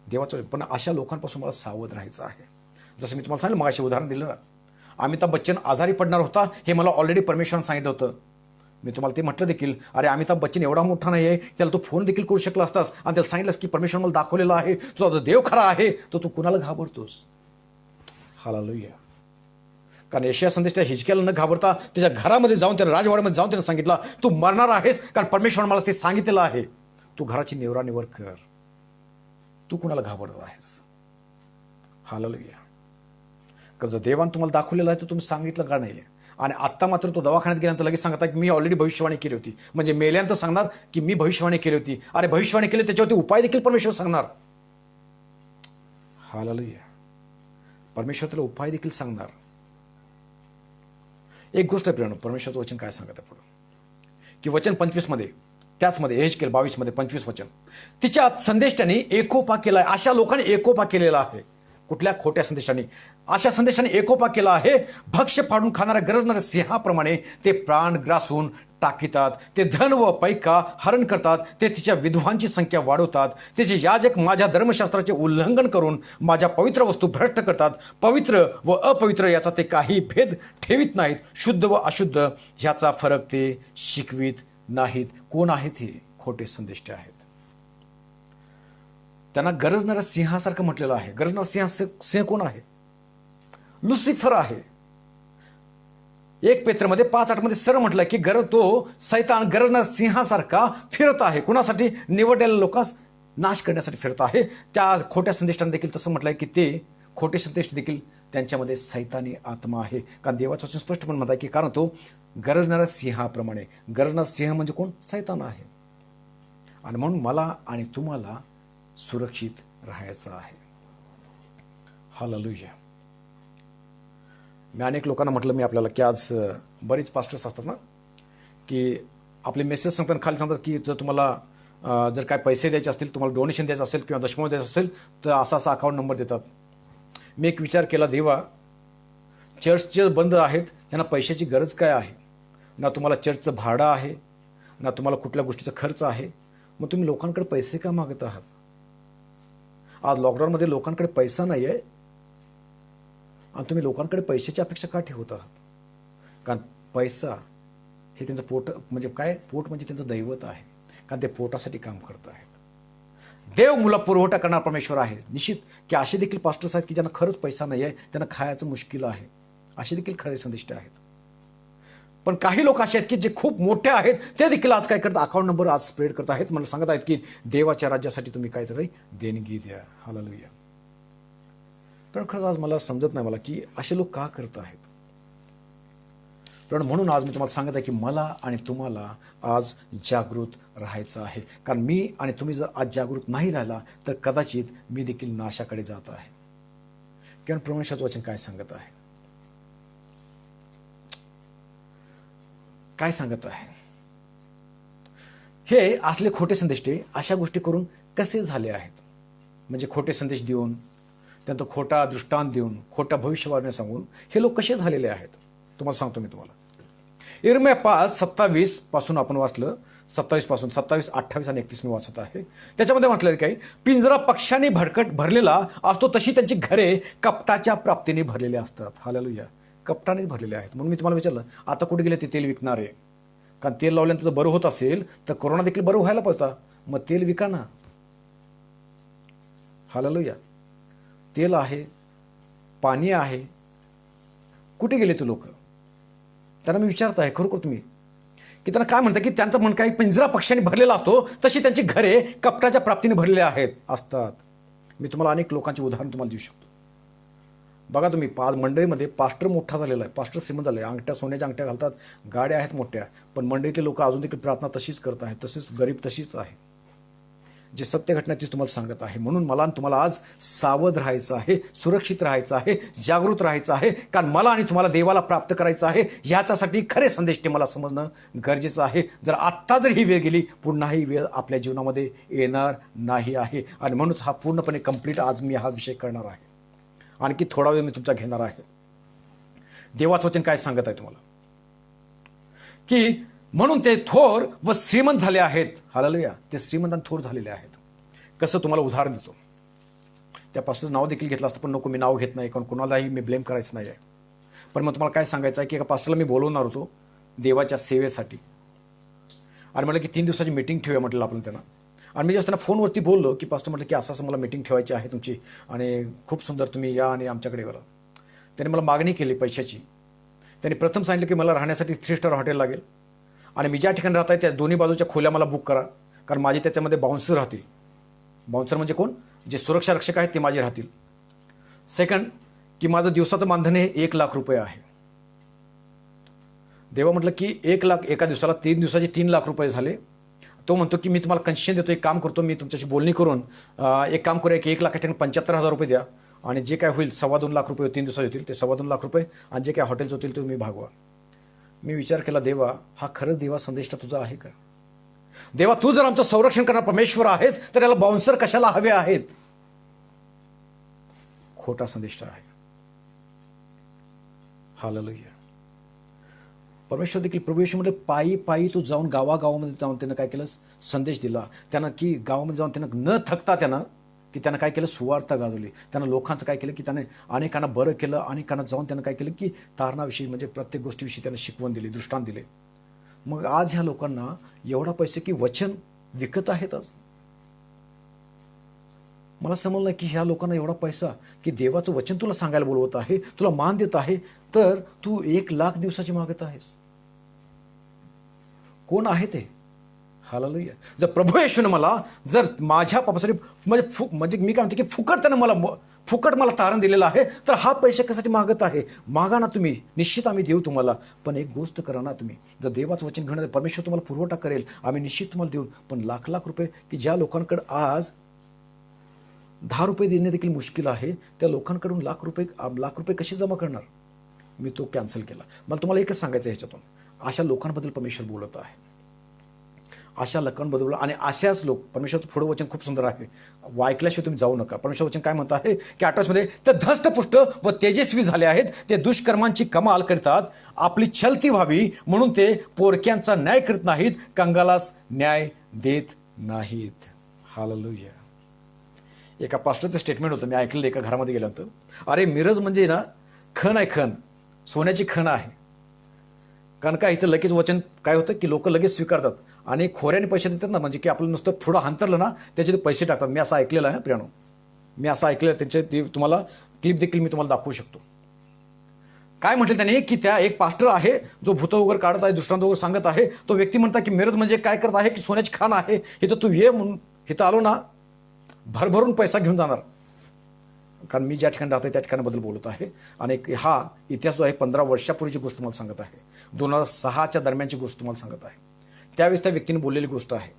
देवाचं. पण अशा लोकांपासून मला सावध राहायचं आहे. जसं मी तुम्हाला सांगितलं, मगाशी उदाहरण दिलं ना, अमिताभ बच्चन आजारी पडणार होता हे मला ऑलरेडी परमेश्वरानं सांगितलं होतं. मी तुम्हाला ते म्हटलं देखील, अरे अमिताभ बच्चन एवढा मोठा नाही आहे, त्याला तू फोन देखील करू शकला असतास आणि त्याला सांगितलंस की परमेश्वर मला दाखवलेला आहे, तुझा देव खरा आहे, तर तू कुणाला घाबरतोस? हालेलुया. कारण यशाया संदेश त्या हिजकियाला न घाबरता त्याच्या घरामध्ये जाऊन, त्या राजवाड्यामध्ये जाऊन त्याने सांगितला तू मरणार आहेस, कारण परमेश्वर मला ते सांगितलेलं आहे. तू घराची निवरानिवर कर, तू कुणाला घाबरत आहेस? हालेलुया. कारण जर देवान तुम्हाला दाखवलेलं आहे तर तुम्ही सांगितलं का नाही? आणि आत्ता मात्र तो दवाखान्यात गेल्यानंतर लगेच सांगता की मी ऑलरेडी भविष्यवाणी केली होती. म्हणजे मेल्यानंतर सांगणार की मी भविष्यवाणी केली होती. अरे भविष्यवाणी केली, त्याच्यावरती उपाय देखील परमेश्वर सांगणार. हालेलुया. परमेश्वर त्याला उपाय देखील सांगणार. एक गोष्ट प्रियानो, परमेश्वरचं वचन काय सांगत आहे पुढं? की वचन 25मध्ये, त्याचमध्ये एहेजकेल 22मध्ये 25 वचन, तिच्यात संदेष्टाने एकोपा केला आहे. अशा लोकांनी एकोपा केलेला आहे. कुठल्या खोट्या संदेशाने? अशा संदेशाने एकोपा केला आहे. भक्ष्य फाडून खाणाऱ्या गरजणाऱ्या सिंहाप्रमाणे ते प्राण ग्रासून टाकितात. ते धन व पैका हरण करतात. ते तिच्या विधवांची संख्या वाढवतात. तिचे याजक माझ्या धर्मशास्त्राचे उल्लंघन करून माझ्या पवित्र वस्तू भ्रष्ट करतात. पवित्र व अपवित्र याचा ते काही भेद ठेवित नाहीत. शुद्ध व अशुद्ध ह्याचा फरक ते शिकवित नाहीत. कोण आहेत हे? खोटे संदेष्टे आहेत. त्यांना गरजणाऱ्या सिंहासारखं म्हटलेलं आहे. गरजणारा सिंह कोण आहे? लुसिफर आहे. 1 पेत्रमध्ये 5:8 सरळ म्हटलं की तो सैतान गरजणाऱ्या सिंहासारखा फिरत आहे. कुणासाठी? निवडलेल्या लोकांस नाश करण्यासाठी फिरत आहे. त्या खोट्या संदेशाने देखील तसं म्हटलंय की ते खोटे संदेश देखील त्यांच्यामध्ये सैतानी आत्मा आहे. कारण देवाचं वचन स्पष्टपणे म्हणत आहे की कारण तो गरजणाऱ्या सिंहाप्रमाणे. गरजणारा सिंह म्हणजे कोण? सैतान आहे. आणि म्हणून मला आणि तुम्हाला सुरक्षित राहायचं आहे. हालेलुया. मी अनेक लोकांना म्हटलं मी आपल्याला की आज बरेच पास्टर्स असतात ना की आपले मेसेज सांगताना खाली सांगतात की जर तुम्हाला जर काय पैसे द्यायचे असतील, तुम्हाला डोनेशन द्यायचं असेल किंवा दशमोह द्यायचं असेल तर असा अकाउंट नंबर देतात. मी एक विचार केला, देवा चर्चचे बंद आहेत, यांना पैशाची गरज काय आहे? ना तुम्हाला चर्चचं भाडं आहे, ना तुम्हाला कुठल्या गोष्टीचा खर्च आहे, मग तुम्ही लोकांकडे पैसे का मागत आहात? आज लॉकडाऊनमध्ये लोकांकडे पैसा नाही आहे आणि तुम्ही लोकांकडे पैशाची अपेक्षा का ठेवत आहात? कारण पैसा हे त्यांचं पोट म्हणजे काय? पोट म्हणजे त्यांचं दैवत आहे. कारण ते पोटासाठी काम करत आहेत. देव मुला पुरवठा करणारा परमेश्वर आहे. निश्चित की असे देखील पास्टर्स आहेत की ज्यांना खरंच पैसा नाही आहे, त्यांना खायचं मुश्किल आहे. असे देखील खरे संदेष्टे आहेत. पण काही लोक असे आहेत की जे खूप मोठे आहेत, ते देखील आज काय करतात? अकाउंट नंबर आज स्प्रेड करत आहेत. मला सांगत आहेत की देवाच्या राज्यासाठी तुम्ही काहीतरी देणगी द्या. हालेलुया. पण खरंच आज मला समजत नाही मला की असे लोक का करत आहेत. पण म्हणून आज मी तुम्हाला सांगत आहे की मला आणि तुम्हाला आज जागृत राहायचं आहे. कारण मी आणि तुम्ही जर आज जागृत नाही राहिला तर कदाचित मी देखील नाशाकडे जात आहे. कारण परमेश्वराचं वचन काय सांगत आहे? काय सांगत आहे? हे असले खोटे संदेष्टे अशा गोष्टी करून कसे झाले आहेत? म्हणजे खोटे संदेश देऊन, त्यानंतर खोटा दृष्टांत देऊन, खोटा भविष्यवाणी सांगून हे लोक कसे झालेले आहेत? तुम्हाला सांगतो मी तुम्हाला. यिर्मया 5:27 पासून आपण वाचलं. 27 पासून 27, 28 आणि 31 मी वाचत आहे. त्याच्यामध्ये म्हटलं काय? पिंजरा पक्ष्यांनी भरलेला असतो तशी त्यांची घरे कपटाच्या प्राप्तीने भरलेले असतात. हालेलुया. कपटाने भरलेले आहेत. म्हणून मी तुम्हाला विचारलं, आता कुठे गेले ते तेल विकणारे? कारण तेल लावल्यानंतर जर बरं होत असेल तर कोरोना देखील बरं व्हायला पाहिजे. मग तेल विका ना. हालेलुया. तेल आहे, पाणी आहे, कुठे गेले ते लोक? त्यांना मी विचारत आहे खरोखर तुम्ही की त्यांना काय म्हणतात की त्यांचं म्हण काय? पिंजरा पक्ष्यांनी भरलेला असतो तशी त्यांची घरे कपटाच्या प्राप्तीने भरलेले असतात. मी तुम्हाला अनेक लोकांची उदाहरण तुम्हाला देऊ शकतो. बघा तुम्ही, आज मंडळीमध्ये पास्टर मोठा झालेला आहे, पास्टर श्रीमंत झाले, अंगठ्या सोन्याच्या अंगठ्या घालतात, गाड्या आहेत मोठ्या, पण मंडळीतले लोक अजून देखील प्रार्थना तशीच करत आहेत, तशीच गरीब तशीच आहे. जे सत्य घटना तीच तुम्हाला सांगत आहे. म्हणून मला आणि तुम्हाला आज सावध राहायचं आहे, सुरक्षित राहायचं आहे, जागृत राहायचं आहे. कारण मला आणि तुम्हाला देवाला प्राप्त करायचं आहे. ह्याच्यासाठी खरे संदेश ते मला समजणं गरजेचं आहे. जर आत्ता जर ही वेळ गेली, पुन्हा ही वेळ आपल्या जीवनामध्ये येणार नाही आहे. आणि म्हणूनच हा पूर्णपणे कंप्लीट आज मी हा विषय करणार आहे. आणखी थोडा वेळ मी तुमचा घेणार आहे. देवाचं वचन काय सांगत आहे तुम्हाला की म्हणून ते थोर व श्रीमंत झाले आहेत. हालेलुया. ते श्रीमंत आणि थोर झालेले आहेत. कसं? तुम्हाला उदाहरण देतो. त्या पास्टरचं नाव देखील घेतलं असतं, पण नको, मी नाव घेत नाही, कारण कोणालाही मी ब्लेम करायचं नाही आहे. पण मग तुम्हाला काय सांगायचं आहे की एका पास्टरला मी बोलवणार होतो देवाच्या सेवेसाठी, आणि म्हटलं की 3 दिवसाची मीटिंग ठेवूया म्हटलं आपण त्यांना. आणि मी जस्ट त्यांना फोनवरती बोललो की पास्टर म्हटलं की असं मला मीटिंग ठेवायची आहे तुमची, आणि खूप सुंदर तुम्ही या आणि आमच्याकडे बघा. त्यांनी मला मागणी केली पैशाची. त्यांनी प्रथम सांगितलं की मला राहण्यासाठी 3 स्टार हॉटेल लागेल, आणि मी ज्या ठिकाणी राहत आहे त्या दोन्ही बाजूच्या खोल्या मला बुक करा, कारण माझे त्याच्यामध्ये बाउन्सर राहतील. बाउन्सर म्हणजे कोण? जे सुरक्षा रक्षक आहेत ते माझे राहतील. सेकंड की माझं दिवसाचं मानधन हे 1 लाख रुपये आहे. देवा म्हटलं की 1 लाख एका दिवसाला, 3 दिवसाचे 3 लाख रुपये झाले. तो म्हणतो की मी तुम्हाला कन्सेशन देतो, एक काम करतो, मी तुमच्याशी बोलणी करून एक काम करूया की 1 लाखाच्या 75,000 रुपये द्या, आणि जे काय होईल 2.25 लाख रुपये 3 दिवसात होतील ते 2.25 लाख रुपये, आणि जे काय हॉटेल्स होतील ते तुम्ही भागवा. मी विचार केला, देवा हा खरंच देवा संदेष्टा तुझा आहे का? देवा तू जर आमचं संरक्षण करणारा परमेश्वर आहेस तर याला बाउन्सर कशाला हवे आहेत? खोटा संदेष्टा आहे. हालेलुया. परमेश्वर देखील प्रभू येशूमध्ये पायी पायी तू जाऊन गावागावामध्ये जाऊन त्यानं काय केलं? संदेश दिला. त्यानं की गावामध्ये जाऊन त्यानं न थकता त्यानं काय केलं? सुवार्ता गाजवली. त्यानं लोकांचं काय केलं की त्याने अनेकांना बरं केलं. अनेकांना जाऊन त्यानं काय केलं की तारणाविषयी म्हणजे प्रत्येक गोष्टीविषयी त्यानं शिकवण दिली, दृष्टांत दिले. मग आज ह्या लोकांना एवढा पैसे की वचन विकत आहेत. आज मला समजलं की ह्या लोकांना एवढा पैसा की देवाचं वचन तुला सांगायला बोलवत आहे, तुला मान देत आहे, तर तू 1,00,000 दिवसाची मागत आहेस. कोण आहे ते? हालेलुया. जर प्रभू येशूने मला जर माझ्या पापासाठी म्हणजे मी काय म्हणते की फुकट मला तारण दिलेलं आहे, तर हा पैसे कशासाठी मागत आहे? मागा ना तुम्ही, निश्चित आम्ही देऊ तुम्हाला. पण एक गोष्ट करा ना तुम्ही, जर देवाचं वचन घेऊन परमेश्वर तुम्हाला पुरवठा करेल, आम्ही निश्चित तुम्हाला देऊ. पण लाख रुपये की ज्या लोकांकडे आज 10 रुपये देणे देखील मुश्किल आहे, त्या लोकांकडून लाख रुपये कसे जमा करणार? मी तो कॅन्सल केला. मला तुम्हाला एकच सांगायचं आहे ह्याच्यातून, अशा लोकांबद्दल परमेश्वर बोलत आहे. अशा लोकांबद्दल आणि अशाच लोक, परमेश्वरचं पुढं वचन खूप सुंदर आहे, ऐकल्याशिवाय तुम्ही जाऊ नका. परमेश्वर वचन काय म्हणत आहे की 28 ते धष्टपुष्ट व तेजस्वी झाले आहेत, ते दुष्कर्मांची कमाल करतात, आपली छलती व्हावी म्हणून ते पोरक्यांचा न्याय करत नाहीत, कंगालास न्याय देत नाहीत. हालेलुया. एका पास्टरचं स्टेटमेंट होतं, मी ऐकलेलं एका घरामध्ये गेल्यानंतर. अरे मिरज म्हणजे ना खण आहे, खण, सोन्याची खण आहे. कारण काय इथं लगेच वचन काय होतं की लोक लगेच स्वीकारतात आणि खोऱ्याने पैसे देतात ना, म्हणजे की आपलं नुसतं पुढं हांतरलं ना त्याचे ते पैसे टाकतात. मी असं ऐकलेलं आहे प्रियानो, मी असं ऐकलेलं. त्याचे तुम्हाला क्लिप देखील मी तुम्हाला दाखवू शकतो. काय म्हटलं त्याने की त्या एक पास्टर आहे जो भूत वगैरे काढत आहे, दृष्टांत वगैरे सांगत आहे. तो व्यक्ती म्हणता की मिरज म्हणजे काय करत आहे की सोन्याची खाण आहे, हे तर तू ये म्हणून इथं आलो ना भरभरून पैसा घेऊन जाणार. कारण मी ज्या ठिकाणी राहते त्या ठिकाणाबद्दल बोलत आहे. आणि हा इतिहास जो आहे 15 वर्षापूर्वीची गोष्ट तुम्हाला सांगत आहे, 2006च्या दरम्यानची गोष्ट तुम्हाला सांगत आहे. त्यावेळेस त्या व्यक्तीने बोललेली गोष्ट आहे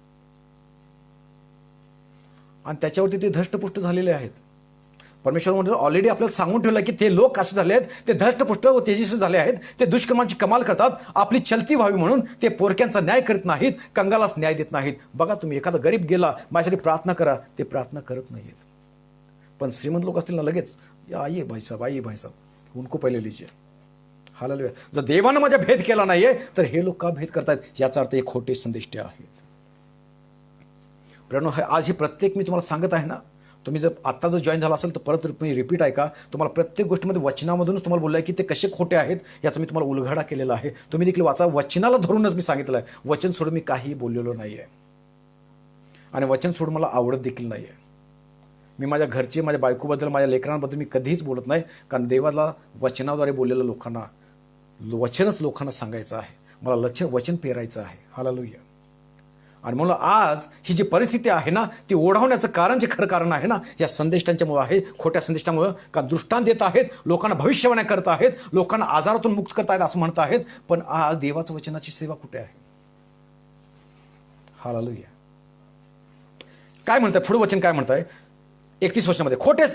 आणि त्याच्यावरती ते धष्टपुष्ट झालेले आहेत. परमेश्वर म्हणजे ऑलरेडी आपल्याला सांगून ठेवलं की ते लोक असे झाले आहेत, ते धष्टपुष्ट व तेजस्वी झाले आहेत, ते दुष्कर्मांची कमाल करतात, आपली छलती व्हावी म्हणून ते पोरक्यांचा न्याय करत नाहीत, कंगालास न्याय देत नाहीत. बघा तुम्ही, एखादा गरीब गेला माझ्यासाठी प्रार्थना करा, ते प्रार्थना करत नाहीत. पण श्रीमंत लोक असतील ना लगेच, आइए भाई साहब उनको पहिले लीजिए. हालेलुया. जर देवानं माझा भेद केला नाहीये तर हे लोक का भेद करतायत? याचा अर्थ हे खोटे संदेष्टे आहेत. प्रियानो, आज हे प्रत्येक मी तुम्हाला सांगत आहे ना, तुम्ही जर आत्ता जर जॉईन झाला असेल तर परत तुम्ही रिपीट ऐका. तुम्हाला प्रत्येक गोष्टीमध्ये वचनामधूनच तुम्हाला बोललं आहे की ते कसे खोटे आहेत याचा मी तुम्हाला उलगडा केलेला आहे. तुम्ही देखील वाचा, वचनाला धरूनच मी सांगितलं आहे. वचन सोडून मी काही बोललेलो नाही आहे आणि वचन सोडून मला आवडत देखील नाही आहे. मी माझ्या घरचे, माझ्या बायकोबद्दल, माझ्या लेकरांबद्दल मी कधीच बोलत नाही, कारण देवाला वचनाद्वारे बोललेलं वचनच लोकांना सांगायचं आहे. मला वचन पेरायचं आहे. हालेलुया. आणि म्हणून आज ही जी परिस्थिती आहे ना, ती ओढावण्याचं कारण, जे खरं कारण आहे ना, या संदेष्टांच्यामुळे आहे, खोट्या संदेष्टामुळं. का दृष्टांत देत आहेत, लोकांना भविष्यवाण्या करत आहेत, लोकांना आजारातून मुक्त करत आहेत असं म्हणत आहेत. पण आज देवाच्या वचनाची सेवा कुठे आहे? हालेलुया. काय म्हणताय पुढे वचन? काय म्हणताय 31 वर्षामध्ये? खोटे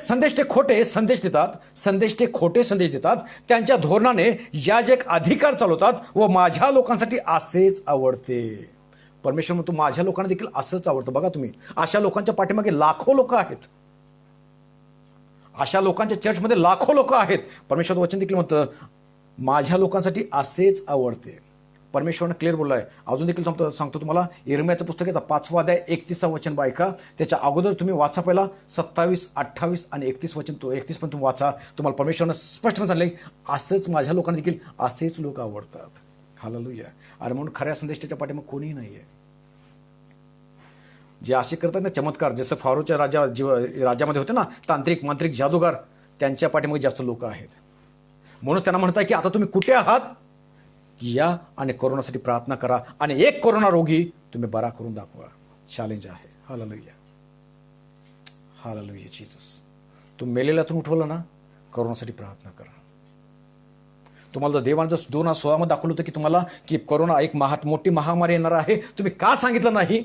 संदेश देतात, त्यांच्या धोरणाने याजक अधिकार चालवतात व माझ्या लोकांसाठी असेच आवडते. परमेश्वर म्हणतो माझ्या लोकांना देखील असंच आवडतं. बघा तुम्ही, अशा लोकांच्या पाठीमागे लाखो लोक आहेत, अशा लोकांच्या चर्चमध्ये लाखो लोक आहेत. परमेश्वर वचन देखील म्हणतं माझ्या लोकांसाठी असेच आवडते. परमेश्वरनं क्लिअर बोललं आहे. अजून देखील सांगतो तुम्हाला, यिर्मयाचं पुस्तक आहे 5 अध्याय 31 वचन बायका. त्याच्या अगोदर तुम्ही वाचा पहिला 27, 28 आणि 31 वचन. 31 पण तुम्ही वाचा. तुम्हाला परमेश्वरनं स्पष्टपणे सांगले असंच माझ्या लोकांना देखील असेच लोक आवडतात. हालेलुया. आणि म्हणून खऱ्या संदेशाच्या पाठीमागे कोणीही नाही आहे. जे असे करतात ना चमत्कार, जसं फारोच्या राज्यामध्ये होते ना तांत्रिक, मांत्रिक, जादूगार, त्यांच्या पाठीमागे जास्त लोक आहेत. म्हणून त्यांना म्हणतात की आता तुम्ही कुठे आहात, की या आणि कोरोनासाठी प्रार्थना करा आणि एक कोरोना रोगी तुम्ही बरा करून दाखवा. चॅलेंज आहे. हालेलुया. हालेलुया. जीसस, तू मेलेल्यातून उठवलं ना, कोरोनासाठी प्रार्थना करा. तुम्हाला जर देवानं 2016 दाखवलं होतं की तुम्हाला की कोरोना एक मोठी महामारी येणार आहे, तुम्ही का सांगितलं नाही?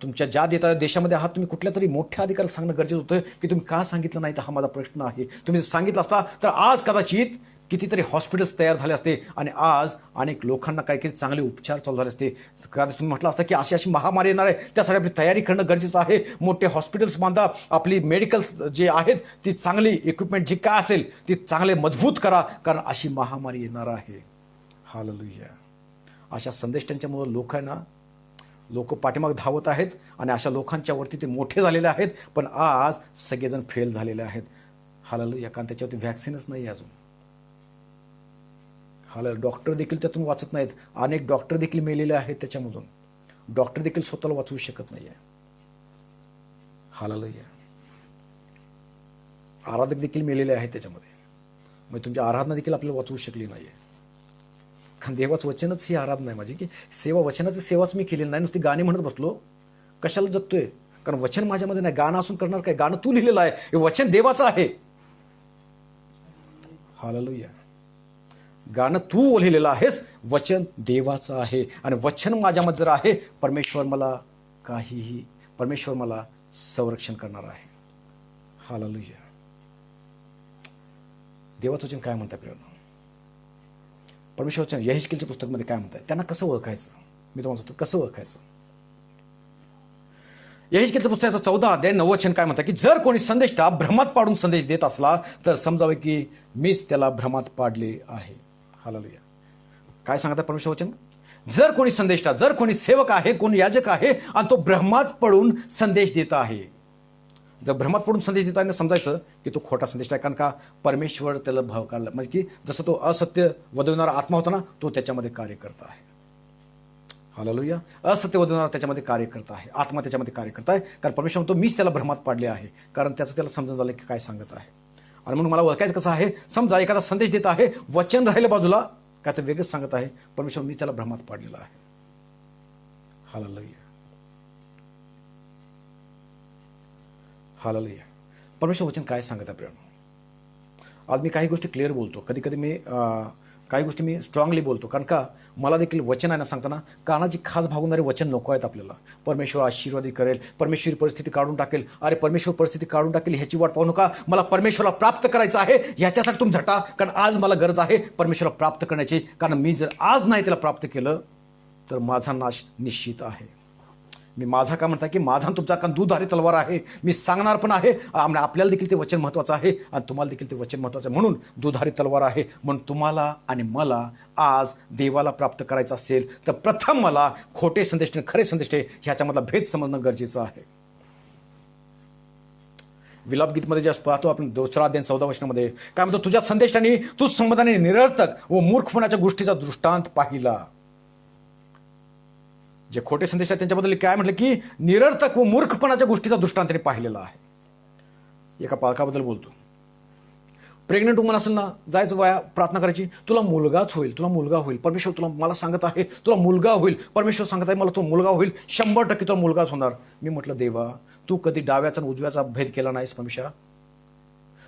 तुमच्या ज्या देशामध्ये आहात, तुम्ही कुठल्या तरी मोठ्या अधिकाऱ्याला सांगणं गरजेचं होतं की तुम्ही का सांगितलं नाही, तर हा माझा प्रश्न आहे. तुम्ही सांगितलं असता तर आज कदाचित कितीतरी हॉस्पिटल्स तयार झाले असते आणि आज अनेक लोकांना काही चांगले उपचार चालू झाले असते. कारण तुम्ही म्हटलं असतं की अशी अशी महामारी येणार आहे, त्यासाठी आपली तयारी करणं गरजेचं आहे. मोठे हॉस्पिटल्स बांधा, आपली मेडिकल जे आहेत ती चांगली इक्विपमेंट जी काय असेल ती चांगले मजबूत करा, कारण अशी महामारी येणार आहे. हालेलुया. अशा संदेश त्यांच्यामुळं लोक पाठीमाग धावत आहेत आणि अशा लोकांच्या वरती ते मोठे झालेले आहेत, पण आज सगळेजण फेल झालेले आहेत. हालेलुया. कारण त्याच्यावरती व्हॅक्सिनच नाही अजून. हालेलुया. डॉक्टर देखील त्यातून वाचत नाहीत. अनेक डॉक्टर देखील मेलेले आहेत त्याच्यामधून. डॉक्टर देखील स्वतःला वाचवू शकत नाही आहे. हालेलुया. आराधक देखील मेलेले आहेत त्याच्यामध्ये. मग तुमची आराधना देखील आपल्याला वाचवू शकली नाही आहे. कारण देवाचं वचनच ही आराधना आहे माझी, की सेवा, वचनाची सेवाच मी केलेली नाही. नुसती गाणी म्हणत बसलो कशाला जगतोय? कारण वचन माझ्यामध्ये नाही. गाणं असून करणार काय? गाणं तू लिहिलेलं आहे, हे वचन देवाचं आहे. हालेलुया. गाणं तू लिहिलेलं आहेस, वचन देवाचं आहे. आणि वचन माझ्यामध्ये जर आहे, परमेश्वर मला संरक्षण करणार आहे. हालेलुया. देवाचं वचन काय म्हणतं प्रियांनो? परमेश्वर वचन यहेजकेलच्या पुस्तकामध्ये काय म्हणतात? त्यांना कसं ओळखायचं? मी तुम्हाला सांगतो कसं ओळखायचं. यहेजकेलच्या पुस्तकाचं 14 अध्याय 9 वचन काय म्हणतात की जर कोणी संदेष्टा भ्रमात पाडून संदेश देत असला तर समजावे की मीच त्याला भ्रमात पाडले आहे. हालेलुया. काय सांगतात परमेश्वर वचन? जर कोणी संदेष्टा, जर कोणी सेवक आहे, कोणी याजक आहे आणि तो भ्रमात पडून संदेश देत आहे, जर भ्रमात पडून संदेश देताना समजायचं की तो खोटा संदेश आहे. कारण का? परमेश्वर त्याला भाव काढला, म्हणजे की जसं तो असत्य वदविणारा आत्मा होता ना, तो त्याच्यामध्ये कार्य करत आहे. हालेलुया. असत्य वदविणारा त्याच्यामध्ये कार्य करत आहे, आत्मा त्याच्यामध्ये कार्य करत आहे. कारण परमेश्वर म्हणतो मीच त्याला भ्रमात पाडले आहे, कारण त्याचं त्याला समजून झालं की काय सांगत आहे. आणि म्हणून मला ओळखायचं कसं आहे? समजा एखादा संदेश देत आहे, वचन राहिलं बाजूला, काय तर वेगळंच सांगत आहे, परमेश्वर मी त्याला भ्रमात पाडलेला आहे. हालेलुया. हालेलुया. परमेश्वर वचन काय सांगत आहे प्रियांनो? आज मी काही गोष्टी क्लिअर बोलतो, कधी कधी मी काही गोष्टी मी स्ट्रॉंगली बोलतो. कारण का? मला देखील वचन आहे ना सांगताना कानाची खास भागवणारे वचन नको आहेत आपल्याला. परमेश्वर आशीर्वादी करेल, परमेश्वर परिस्थिती काढून टाकेल. अरे परमेश्वर परिस्थिती काढून टाकेल ह्याची वाट पाहू नका. मला परमेश्वरला प्राप्त करायचं आहे, ह्याच्यासाठी तुम्ही झटा. कारण आज मला गरज आहे परमेश्वरला प्राप्त करण्याची. कारण मी जर आज नाही त्याला प्राप्त केलं तर माझा नाश निश्चित आहे. मी माझा काय म्हणता की माझा तुमचा कारण दुधारी तलवार आहे. मी सांगणार पण आहे, आपल्याला देखील ते वचन महत्त्वाचं आहे आणि तुम्हाला देखील ते वचन महत्त्वाचं आहे. म्हणून दुधारी तलवार आहे. म्हणून तुम्हाला आणि मला आज देवाला प्राप्त करायचं असेल तर प्रथम मला खोटे संदेश खरे संदेश ह्याच्यामधला भेद समजणं गरजेचं आहे. विलाप गीतमध्ये जे पाहतो आपण 2 अध्याय 14 वचनामध्ये काय म्हणतो? तुझ्या संदेशाने तू संबंधाने निरर्थक व मूर्खपणाच्या गोष्टीचा दृष्टांत पाहिला. जे खोटे संदेश आहेत त्यांच्याबद्दल काय म्हटलं की निरर्थक व मूर्खपणाच्या गोष्टीचा दृष्टांत त्यांनी पाहिलेला आहे. एका पालकाबद्दल बोलतो. प्रेग्नंट वुमन असेल ना, जायचं वया प्रार्थना करायची, तुला मुलगाच होईल, तुला मुलगा होईल. परमेश्वर तुला मला सांगत आहे तुला मुलगा होईल. परमेश्वर सांगत आहे मला तो मुलगा होईल, 100% तुला मुलगाच होणार. मी म्हटलं देवा, तू कधी डाव्याचा आणि उजव्याचा भेद केला नाहीस परमेश्वर.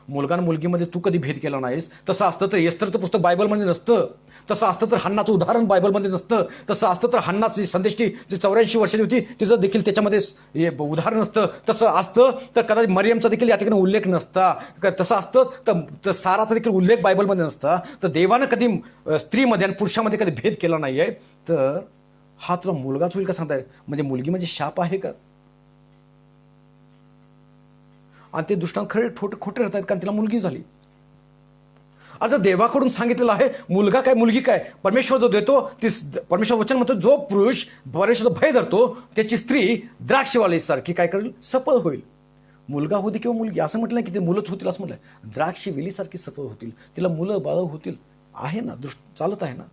मुलगा आणि मुलगीमध्ये तू कधी भेद केला नाहीस. तसं असतं तर एस्तरचं पुस्तक बायबलमध्ये नसतं. तसं असतं तर हन्नाचं उदाहरण बायबलमध्ये नसतं. तसं असतं तर हन्नाची संदेष्टी जी 84 वर्षाची होती तिचं देखील त्याच्यामध्ये उदाहरण नसतं. तसं असतं तर कदाचित मरियमचा देखील या ठिकाणी उल्लेख नसता. तसं असतं तर साराचा देखील उल्लेख बायबलमध्ये नसता. तर देवानं कधी स्त्रीमध्ये आणि पुरुषामध्ये कधी भेद केला नाही आहे. तर हा तुला मुलगाच होईल का सांगताय? म्हणजे मुलगी म्हणजे शाप आहे का? आणि ते दृष्टांत खरे खोटे राहत आहेत कारण तिला मुलगी झाली. आता देवाकडून सांगितलेलं आहे मुलगा काय मुलगी काय. परमेश्वर जो देतो ती परमेश्वर वचन म्हणतो जो पुरुष परमेश्वराचा भय धरतो त्याची स्त्री द्राक्षवालीसारखी काय करेल? सफळ होईल. मुलगा होती किंवा मुलगी असं म्हटलं की ते मुलंच होतील असं म्हटलं. द्राक्षी वेलीसारखी सफळ होतील, तिला मुलं बाळ होतील. आहे ना, चालत आहे ना.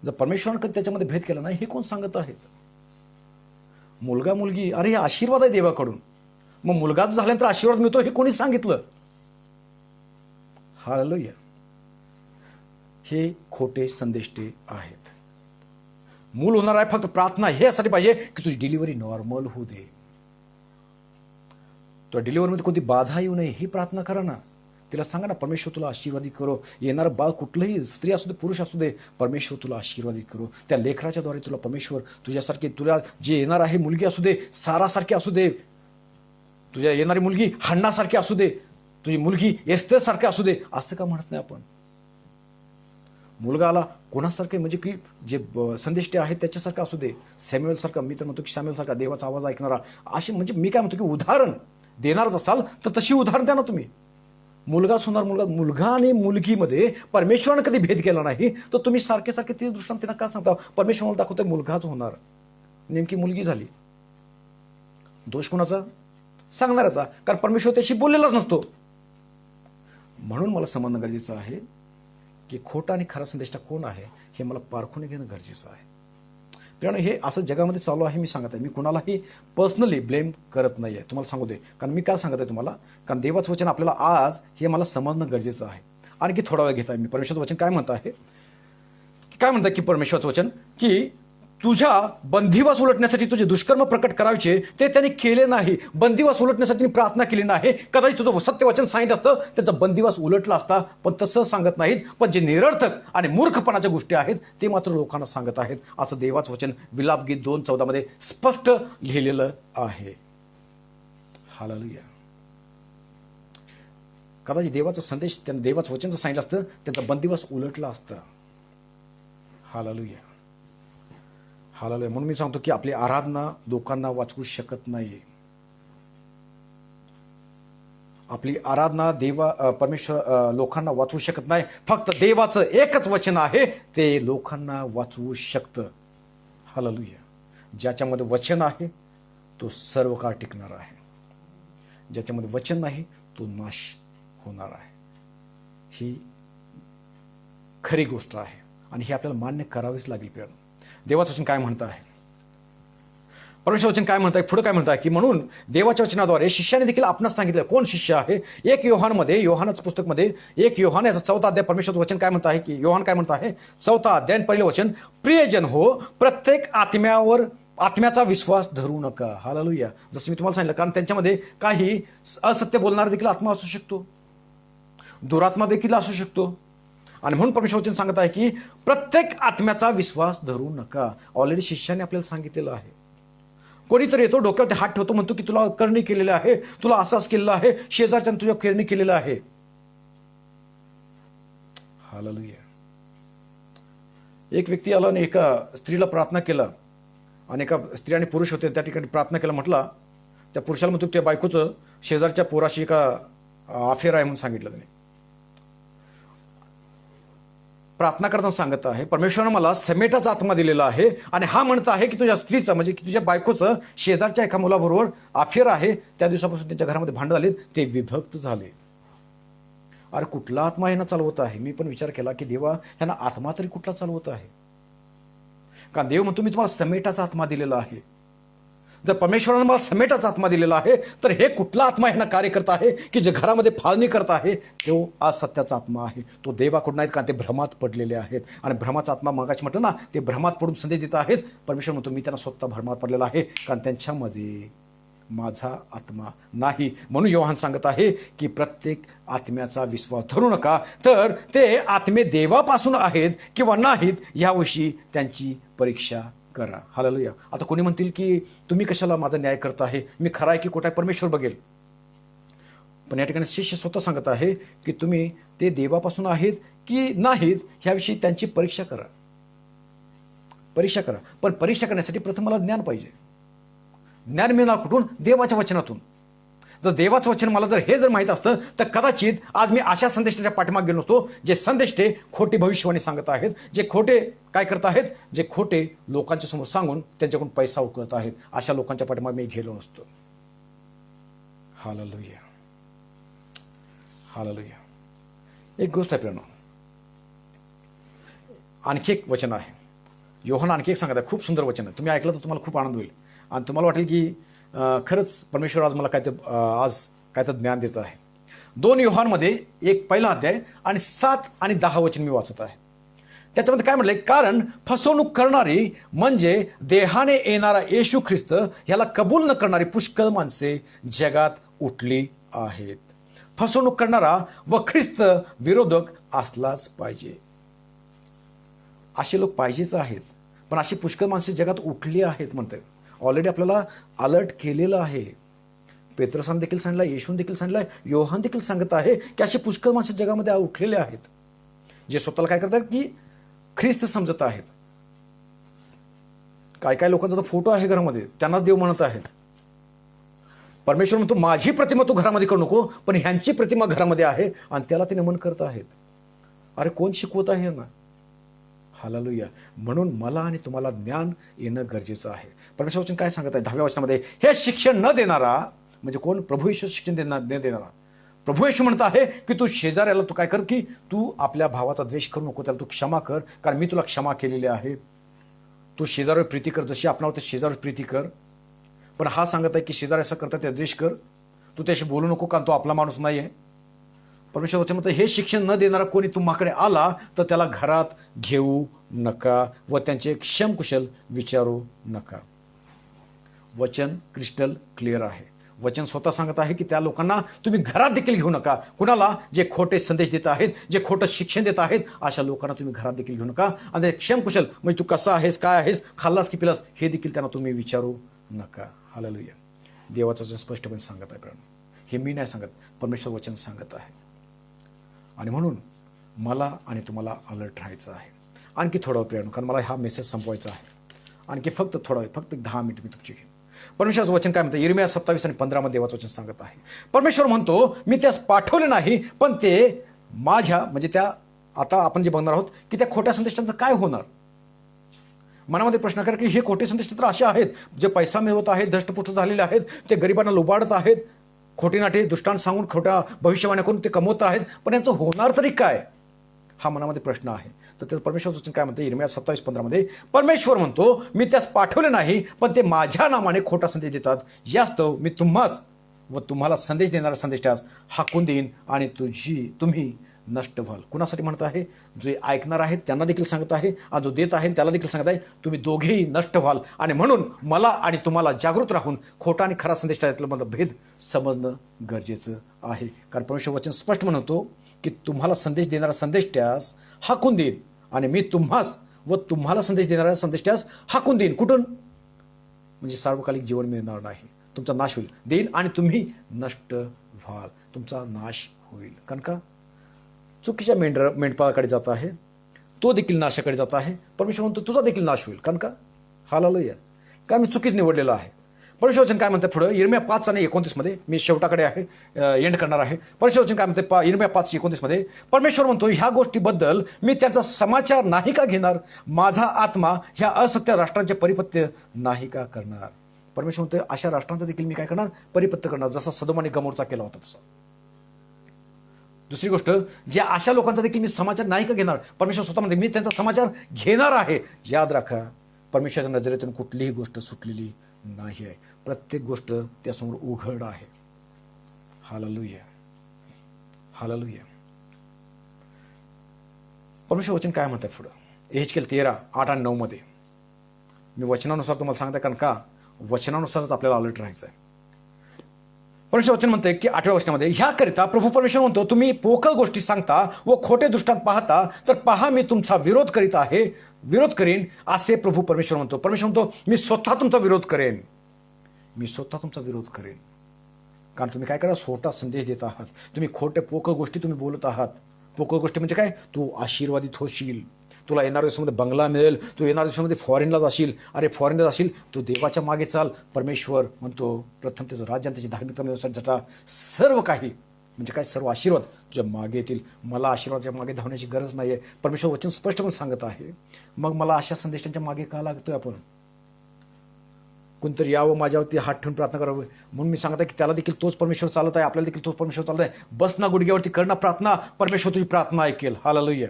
जर परमेश्वरानं कधी त्याच्यामध्ये भेद केला नाही हे कोण सांगत आहेत? मुलगा मुलगी, अरे हे आशीर्वाद आहे देवाकडून. मग मुलगा झाल्यानंतर आशीर्वाद मिळतो हे कोणी सांगितलं? हालेलुया. हे खोटे संदेष्टे आहेत. मूल होणार आहे फक्त प्रार्थना हे यासाठी पाहिजे की तुझी डिलिव्हरी नॉर्मल होऊ दे. तो डिलिव्हरीमध्ये कोणती बाधा येऊ नये ही प्रार्थना करा ना. तिला सांगा ना परमेश्वर तुला आशीर्वादित करो. येणारं बाळ कुठलंही स्त्री असू दे पुरुष असू दे परमेश्वर तुला आशीर्वादित करो. त्या लेकराच्या द्वारे तुला परमेश्वर तुझ्यासारखे तुला जे येणार आहे मुलगी असू दे सारासारखी असू दे, तुझ्या येणारी मुलगी हन्नासारखी असू दे, तुझी मुलगी एस्तरसारखी असू दे, असं का म्हणत नाही आपण? मुलगा आला कोणासारखे, म्हणजे की जे संदेष्टे आहेत त्याच्यासारखं असू दे, सॅम्युएलसारखा, मी तर म्हणतो की सॅम्युएलसारखा देवाचा आवाज ऐकणारा, असे म्हणजे मी काय म्हणतो की उदाहरण देणारच असाल तर तशी उदाहरण द्या ना तुम्ही. मुलगाच होणार मुलगा आणि मुलगीमध्ये परमेश्वरानं कधी भेद केला नाही, तर तुम्ही सारखे सारखे ते दृष्टांत का सांगता? परमेश्वराला दाखवतोय मुलगाच होणार, नेमकी मुलगी झाली. दोष कोणाचा? सांगणाऱ्याचा, कारण परमेश्वर त्याशी बोललेलाच नसतो. म्हणून मला समजणं गरजेचं आहे की खोटा आणि खरा संदेष्टा कोण आहे हे मला पारखून घेणं गरजेचं आहे. कारण हे असं जगामध्ये चालू आहे. मी सांगत आहे, मी कुणालाही पर्सनली ब्लेम करत नाही आहे, तुम्हाला सांगू दे. कारण मी काय सांगत आहे तुम्हाला, कारण देवाचं वचन आपल्याला आज हे मला समजणं गरजेचं आहे. आणखी थोडा वेळ घेत आहे मी. परमेश्वराचं वचन काय म्हणत आहे, काय म्हणतात की परमेश्वराचं वचन की तुझ्या बंदिवास उलटण्यासाठी तुझे दुष्कर्म प्रकट करायचे ते त्यांनी केले नाही. बंदिवास उलटण्यासाठी प्रार्थना केली नाही. कदाचित तुझं सत्यवचन सांगितलं असतं, त्याचा बंदिवास उलटला असता, पण तसं सांगत नाहीत. पण जे निरर्थक आणि मूर्खपणाच्या गोष्टी आहेत ते मात्र लोकांना सांगत आहेत, असं देवाचं वचन विलापगीत 2:14 मध्ये स्पष्ट लिहिलेलं आहे. हालेलुया. कदाचित देवाचा संदेश त्यांना देवाचं वचन सांगितलं असतं, त्यांचा बंदिवास उलटला असता. हालेलुया. हालेलुया. म्हणून मी सांगतो की आपली आराधना लोकांना वाचवू शकत नाही. आपली आराधना परमेश्वर लोकांना वाचवू शकत नाही. फक्त देवाचं एकच वचन आहे ते लोकांना वाचवू शकतं. हालेलुया. ज्याच्यामध्ये वचन आहे तो सर्व काळ टिकणार आहे, ज्याच्यामध्ये वचन नाही तो नाश होणार आहे. ही खरी गोष्ट आहे आणि ही आपल्याला मान्य करावीच लागेल. प्रियानो, देवाचं वचन काय म्हणत आहे, परमेश्वर वचन काय म्हणत आहे, पुढे काय म्हणत आहे की म्हणून देवाच्या वचनाद्वारे शिष्याने देखील आपणास सांगितलं. कोण शिष्य आहे? 1 योहानमध्ये, योहानाच्या पुस्तकमध्ये 1 योहान याचा 4था अध्याय, परमेश्वराचं वचन काय म्हणत आहे की योहान काय म्हणत आहे, 4था अध्याय पहिलं वचन, प्रियजन हो, प्रत्येक आत्म्याचा विश्वास धरू नका. हालेलुया. जसं मी तुम्हाला सांगितलं, कारण त्यांच्यामध्ये काही असत्य बोलणारा देखील आत्मा असू शकतो, दुरात्मा देखील असू शकतो. आणि म्हणून परमेश्वर वचन सांगत आहे की प्रत्येक आत्म्याचा विश्वास धरू नका. ऑलरेडी शिष्याने आपल्याला सांगितलेलं आहे. कोणीतरी येतो, डोक्यावरती हात ठेवतो, म्हणतो की तुला करणी केलेलं आहे, तुला असंच केलेलं आहे, शेजारच्यानं तुझ्या करणी केलेलं आहे. हालेलुया. एक व्यक्ती आला आणि एका स्त्रीला प्रार्थना केला, आणि एका स्त्री आणि पुरुष होते त्या ठिकाणी प्रार्थना केला. म्हटला त्या पुरुषाला, म्हणतो त्या बायकोचं शेजारच्या पोराशी एका अफेअर आहे म्हणून सांगितलं त्याने. प्रार्थना करताना सांगत आहे, परमेश्वरानं मला समेटाचा आत्मा दिलेला आहे आणि हा म्हणत आहे की तुझ्या स्त्रीचं, म्हणजे की तुझ्या बायकोचं शेजारच्या एका मुलाबरोबर अफेअर आहे. त्या दिवसापासून त्यांच्या घरामध्ये भांडण झाले, ते विभक्त झाले. अरे कुठला आत्मा ह्यांना चालवत आहे? मी पण विचार केला की देवा, ह्यांना आत्मा तरी कुठला चालवत आहे? कारण देव म्हणतो मी तुम्हाला समेटाचा आत्मा दिलेला आहे. जर परमेश्वरानं मला समेटाचा आत्मा दिलेला आहे तर हे कुठला आत्मा ह्यांना कार्य करत आहे की जे घरामध्ये फाळणी करत आहे? तो असत्याचा आत्मा आहे, तो देवाकडून आहेत. कारण ते भ्रमात पडलेले आहेत. आणि भ्रमाचा आत्मा मागाशी म्हटलं ना, ते भ्रमात पडून संदेश देत आहेत. परमेश्वर म्हणतो मी त्यांना स्वतः भ्रमात पडलेला आहे, कारण त्यांच्यामध्ये माझा आत्मा नाही. म्हणून योहान सांगत आहे की प्रत्येक आत्म्याचा विश्वास धरू नका, तर ते आत्मे देवापासून आहेत किंवा नाहीत याविषयी त्यांची परीक्षा करा. हालेलुया. आता कोणी म्हणतील की तुम्ही कशाला माझा न्याय करत आहे, मी खरा आहे की खोटा आहे परमेश्वर बघेल. पण या ठिकाणी शिष्य स्वतः सांगत आहे की तुम्ही ते देवापासून आहेत की नाहीत ह्याविषयी त्यांची परीक्षा करा. परीक्षा करा. पण परीक्षा करण्यासाठी प्रथम मला ज्ञान पाहिजे. ज्ञान मिळणार कुठून? देवाच्या वचनातून. जर देवाचं वचन मला जर माहीत असतं तर कदाचित आज मी अशा संदेशाच्या पाठीमागे गेलो नसतो, जे संदेष्टे खोटी भविष्यवाणी सांगत आहेत, जे खोटे काय करत आहेत, जे खोटे लोकांच्या समोर सांगून त्यांच्याकडून पैसा उकळत आहेत, अशा लोकांच्या पाठीमागे मी गेलो नसतो. हालेलुया. हालेलुया. एक गोष्ट आहे प्रियानो, आणखी एक वचन आहे. योहान आणखी एक सांगत आहे, खूप सुंदर वचन आहे. तुम्ही ऐकलं तर तुम्हाला खूप आनंद होईल आणि तुम्हाला वाटेल की खरंच परमेश्वर आज मला काय तर ज्ञान देत आहे. 2 योहानमध्ये 1 पहिला अध्याय आणि 7 आणि 10 वचन मी वाचत आहे. त्याच्यामध्ये काय म्हटलंय, कारण फसवणूक करणारी म्हणजे देहाने येणारा येशू ख्रिस्त ह्याला कबूल न करणारी पुष्कळ माणसे जगात उठली आहेत. फसवणूक करणारा व ख्रिस्त विरोधक असलाच पाहिजे. असे लोक पाहिजेच आहेत, पण अशी पुष्कळ माणसे जगात उठली आहेत म्हणतात. ऑलरेडी आपल्याला अलर्ट केलेलं आहे. पेत्रसाने देखील सांगितलं, येशून देखील सांगितलं, योहान देखील सांगत आहे की असे पुष्कळ माणसं जगामध्ये उठलेले आहेत. जे स्वतःला काय करतात की ख्रिस्त समजत आहेत. काय काय लोकांचा तर फोटो आहे घरामध्ये, त्यांनाच देव म्हणत आहेत. परमेश्वर म्हणतो माझी प्रतिमा तू घरामध्ये करू नको, पण ह्यांची प्रतिमा घरामध्ये आहे आणि त्याला ते नमन करत आहेत. अरे कोण शिकवत आहे ना? हालेलुया. म्हणून मला आणि तुम्हाला ज्ञान येणं गरजेचं आहे. परमेश्वर वचन काय सांगत आहे 10व्या वचनामध्ये, हे शिक्षण न देणारा म्हणजे कोण? प्रभू येशू शिक्षण देणारा. प्रभू येशू म्हणत आहे की तू शेजाऱ्याला तू काय कर की तू आपल्या भावाचा द्वेष करू नको, त्याला तू क्षमा कर, कारण मी तुला क्षमा केलेली आहे. तू शेजाऱ्यावर प्रीती कर, जशी आपणावर शेजाऱ्यावर प्रीती कर. पण हा सांगत आहे की शेजारी असं करतात त्या द्वेष कर, तू त्याशी बोलू नको, कारण तो आपला माणूस नाही आहे. परमेश्वर वचन म्हणतं हे शिक्षण न देणारा कोणी तुम्हाकडे आला तर त्याला घरात घेऊ नका व त्यांचे क्षमकुशल विचारू नका. वचन क्रिस्टल क्लिअर आहे. वचन स्वतः सांगत आहे की त्या लोकांना तुम्ही घरात देखील घेऊ नका. कुणाला? जे खोटे संदेश देत आहेत, जे खोटं शिक्षण देत आहेत, अशा लोकांना तुम्ही घरात देखील घेऊ नका. आणि क्षमकुशल म्हणजे तू कसा आहेस, काय आहेस, खाल्लास की पिलास, हे देखील त्यांना तुम्ही विचारू नका. हालेलुया. देवाचं वचन स्पष्टपणे सांगत आहे प्रणव. हे मी नाही सांगत, परमेश्वर वचन सांगत आहे. आणि म्हणून मला आणि तुम्हाला अलर्ट राहायचं आहे. आणखी थोडं प्रणव, कारण मला हा मेसेज संपवायचा आहे. आणखी फक्त 10 मिनिट मी तुमची घेईन. परमेश्वराचं वचन काय म्हणतं? यिर्मया 27 आणि 15 मध्ये देवाचं वचन सांगत आहे. परमेश्वर म्हणतो मी त्यास पाठवले नाही, पण ते माझ्या म्हणजे त्या आता आपण जे बघणार आहोत की त्या खोट्या संदेशांचं काय होणार. मनामध्ये प्रश्न करा की हे खोटे संदेश तर असे आहेत जे पैसा मिळवत आहेत, धष्टपुष्ट झालेले आहेत, ते गरिबांना लुबाडत आहेत, खोटी नाटे दुष्टांत सांगून खोट्या भविष्यवाण्या करून ते कमवत आहेत, पण यांचं होणार तरी काय? हा मनामध्ये प्रश्न आहे. तर त्याचं परमेश्वर वचन काय म्हणते? यिर्मया 27:15 मध्ये परमेश्वर म्हणतो मी त्यास पाठवले नाही, पण ते माझ्या नामाने खोटा संदेश देतात. यास्तव मी तुम्हास व तुम्हाला संदेश देणारा संदेशास हाकून देईन आणि तुम्ही नष्ट व्हाल. कुणासाठी म्हणत आहे? जे ऐकणार आहेत त्यांना देखील सांगत आहे आणि जो देत आहे त्याला देखील सांगत आहे तुम्ही दोघेही नष्ट व्हाल. आणि म्हणून मला आणि तुम्हाला जागृत राहून खोटा आणि खरा संदेश त्यातला भेद समजणं गरजेचं आहे. कारण परमेश्वर वचन स्पष्ट म्हणतो की तुम्हाला संदेश देणारा संदेश त्यास हाकून देईन आणि मी तुम्हास व तुम्हाला संदेश देणारा संदेश त्यास हाकून देईन. कुठून? म्हणजे सार्वकालिक जीवन मिळणार नाही, तुमचा नाश होईल. देईन आणि तुम्ही नष्ट व्हाल, तुमचा नाश होईल. कारण का? चुकीच्या मेंढपाळाकडे जात आहे, तो देखील नाशाकडे जात आहे. परमेश्वर म्हणतो तुझा देखील नाश होईल. कारण का? हालेलुया. कारण मी चुकीच निवडलेलं आहे. परमेश्वर वचन काय म्हणते पुढं? यिर्मया 5 आणि 29 मध्ये मी शेवटाकडे आहे, एंड करणार आहे. परमेश्वर वचन काय म्हणते? यिर्मया 5:29 मध्ये परमेश्वर म्हणतो ह्या गोष्टीबद्दल मी त्यांचा समाचार नाही का घेणार? माझा आत्मा ह्या असत्य राष्ट्रांचे परिपत्य नाही का करणार? परमेश्वर म्हणतो अशा राष्ट्रांचा देखील मी काय करणार? परिपत्य करणार, जसा सदोम आणि गमोरचा केला होता तसा. दुसरी गोष्ट, ज्या अशा लोकांचा देखील मी समाचार नाही का घेणार? परमेश्वर स्वतः म्हणते मी त्यांचा समाचार घेणार आहे. याद राखा, परमेश्वराच्या नजरेतून कुठलीही गोष्ट सुटलेली नाही आहे. प्रत्येक गोष्ट त्यासमोर उघड आहे. हालेलुया. हालेलुया. परमेश्वर वचन काय म्हणतात पुढं? यहेजकेल 13:8 आणि 9 मध्ये मी वचनानुसार तुम्हाला सांगते, कारण का? वचनानुसारच आपल्याला अलर्ट राहायचं आहे. परमेश्वर वचन म्हणते की 8व्या वचनामध्ये ह्याकरिता प्रभू परमेश्वर म्हणतो तुम्ही पोकळ गोष्टी सांगता व खोटे दृष्टांत पाहता, तर पहा मी तुमचा विरोध करीन असे प्रभू परमेश्वर म्हणतो. परमेश्वर म्हणतो मी स्वतः तुमचा विरोध करेन. मी स्वतः तुमचा विरोध करेन. कारण तुम्ही काय करा? खोटा संदेश देत आहात. तुम्ही खोटे पोकळ गोष्टी तुम्ही बोलत आहात. पोकळ गोष्टी म्हणजे काय? तू आशीर्वादित होशील, तुला येणाऱ्या दिवसामध्ये बंगला मिळेल, तू येणाऱ्या दिवसामध्ये फॉरेनला जाशील. अरे फॉरेनला जाशील, तू देवाच्या मागे चाल. परमेश्वर म्हणतो प्रथम त्याचं राज्य आणि त्याची धार्मिकता मिळवण्यासाठी ज्याचा सर्व काही म्हणजे काय? सर्व आशीर्वाद तुझ्या मागे येतील. मला आशीर्वादाच्या मागे धावण्याची गरज नाही आहे. परमेश्वर वचन स्पष्टपणे सांगत आहे. मग मला अशा संदेशांच्या मागे का लागतोय आपण? कोणतरी यावं माझ्यावरती हात ठेवून प्रार्थना करावं म्हणून मी सांगत आहे की त्याला देखील तोच परमेश्वर चालत आहे, आपल्याला देखील तोच परमेश्वर चालत आहे. बस ना गुडघ्यावरती, कर ना प्रार्थना, परमेश्वर तुझी प्रार्थना ऐकेल. हालेलुया.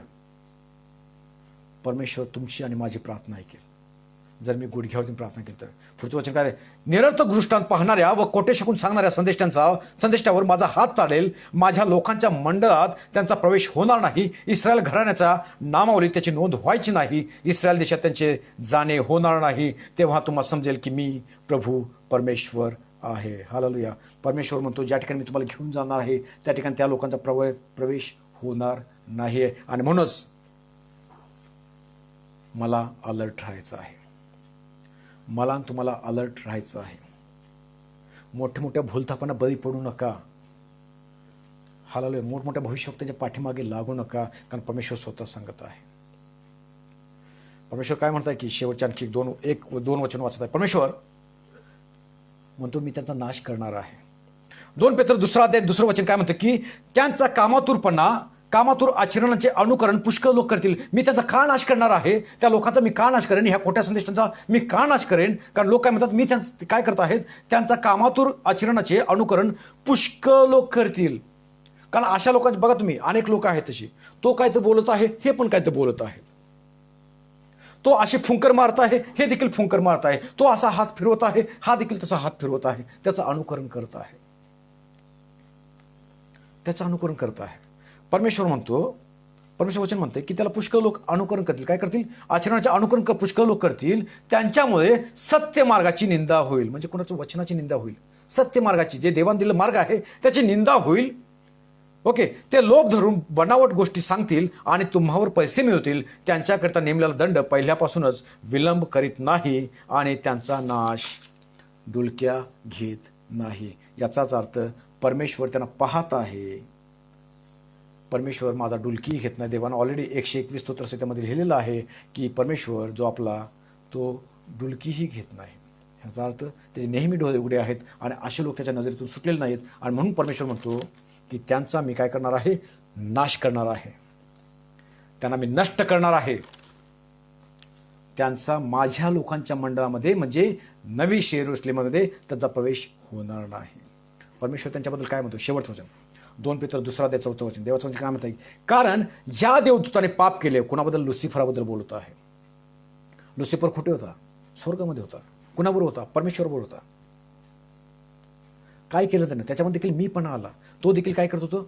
परमेश्वर तुमची आणि माझी प्रार्थना ऐकेल जर मी गुडघ्यावरती प्रार्थना केली तर. पुढचं वचन काय? निरर्थक दृष्टांत पाहणाऱ्या व खोटे शिकून सांगणाऱ्या संदेशावर माझा हात चालेल. माझ्या लोकांच्या मंडळात त्यांचा प्रवेश होणार नाही. इस्रायल घराण्याच्या नामावलीत त्याची नोंद व्हायची नाही. इस्रायल देशात त्यांचे जाणे होणार नाही. तेव्हा तुम्हाला समजेल की मी प्रभू परमेश्वर आहे. हालेलुया. परमेश्वर म्हणतो ज्या ठिकाणी मी तुम्हाला घेऊन जाणार आहे त्या ठिकाणी त्या लोकांचा प्रवेश होणार नाही. आणि म्हणूनच मला अलर्ट राहायचं आहे. मला तुम्हाला अलर्ट राहायचं आहे. मोठ्या मोठ्या भूलथापांना बळी पडू नका. हालालोय, मोठमोठ्या भविष्यवक्त्याच्या पाठीमागे लागू नका, कारण परमेश्वर स्वतः सांगत आहे. परमेश्वर काय म्हणताय की शेवटच्या आणखी दोन वचन वाचत आहे. परमेश्वर म्हणतो मी त्यांचा नाश करणार आहे. 2 पेत्र दुसरा अध्याय दुसरं वचन काय म्हणतं की त्यांचा कामातूर आचरणाचे अनुकरण पुष्कळ लोक करतील. मी त्यांचा का नाश करणार आहे, त्या लोकांचा मी का नाश करेन, ह्या खोट्या संदेशांचा मी का नाश करेन, कारण लोक काय म्हणतात मी त्यांचं काय करत आहेत, त्यांचा कामातूर आचरणाचे अनुकरण पुष्कळ लोक करतील. कारण अशा लोकांचे बघा तुम्ही, अनेक लोक आहेत तशी, तो काय तर बोलत आहे, हे पण काय तर बोलत आहेत, तो असे फुंकर मारत आहे, हे देखील फुंकर मारत आहे, तो असा हात फिरवत आहे, हा देखील तसा हात फिरवत आहे, त्याचं अनुकरण करत आहे, त्याचं अनुकरण करत आहे. परमेश्वर वचन म्हणते की त्याला पुष्कळ लोक अनुकरण करतील. काय करतील? आचरणाचे अनुकरण पुष्कळ लोक करतील. त्यांच्यामुळे सत्य मार्गाची निंदा होईल. म्हणजे कोणाच्या वचनाची निंदा होईल, सत्य मार्गाची, जे देवाने दिलेला मार्ग आहे त्याची निंदा होईल. ओके, ते लोक धरून बनावट गोष्टी सांगतील आणि तुम्हावर पैसे मिळवतील. त्यांच्याकरता नेमलेला दंड पहिल्यापासूनच विलंब करीत नाही आणि त्यांचा नाश डुलक्या घेत नाही. याचाच अर्थ परमेश्वर त्यांना पाहत आहे. परमेश्वर माझा डुलकी घेत नाही. देवानं ऑलरेडी 121 स्तोत्रसंहितेमध्ये लिहिलेलं आहे की परमेश्वर जो आपला तो डुलकीही घेत नाही. ह्याचा अर्थ त्याचे नेहमी डोळे उघडे आहेत आणि असे लोक त्याच्या नजरेतून सुटलेले नाहीत. आणि म्हणून परमेश्वर म्हणतो की त्यांचा मी काय करणार आहे, नाश करणार आहे, त्यांना मी नष्ट करणार आहे. त्यांचा माझ्या लोकांच्या मंडळामध्ये म्हणजे नवी यरूशलेममध्ये त्यांचा प्रवेश होणार नाही. परमेश्वर त्यांच्याबद्दल काय म्हणतो? शेवटचं वचन 2 पेत्र दुसरा अध्याय 4 वचन. देवाचं वचन काय म्हणत आहे? कारण ज्या देवदूताने पाप केले, कुणाबद्दल? लुसिफराबद्दल बोलत आहे. लुसिफर कुठे होता? स्वर्गामध्ये होता. कुणाबरोबर होता? परमेश्वरबरोबर होता. काय केलं त्यानं? त्याच्यामध्ये देखील मी पण आला. तो देखील काय करत होतो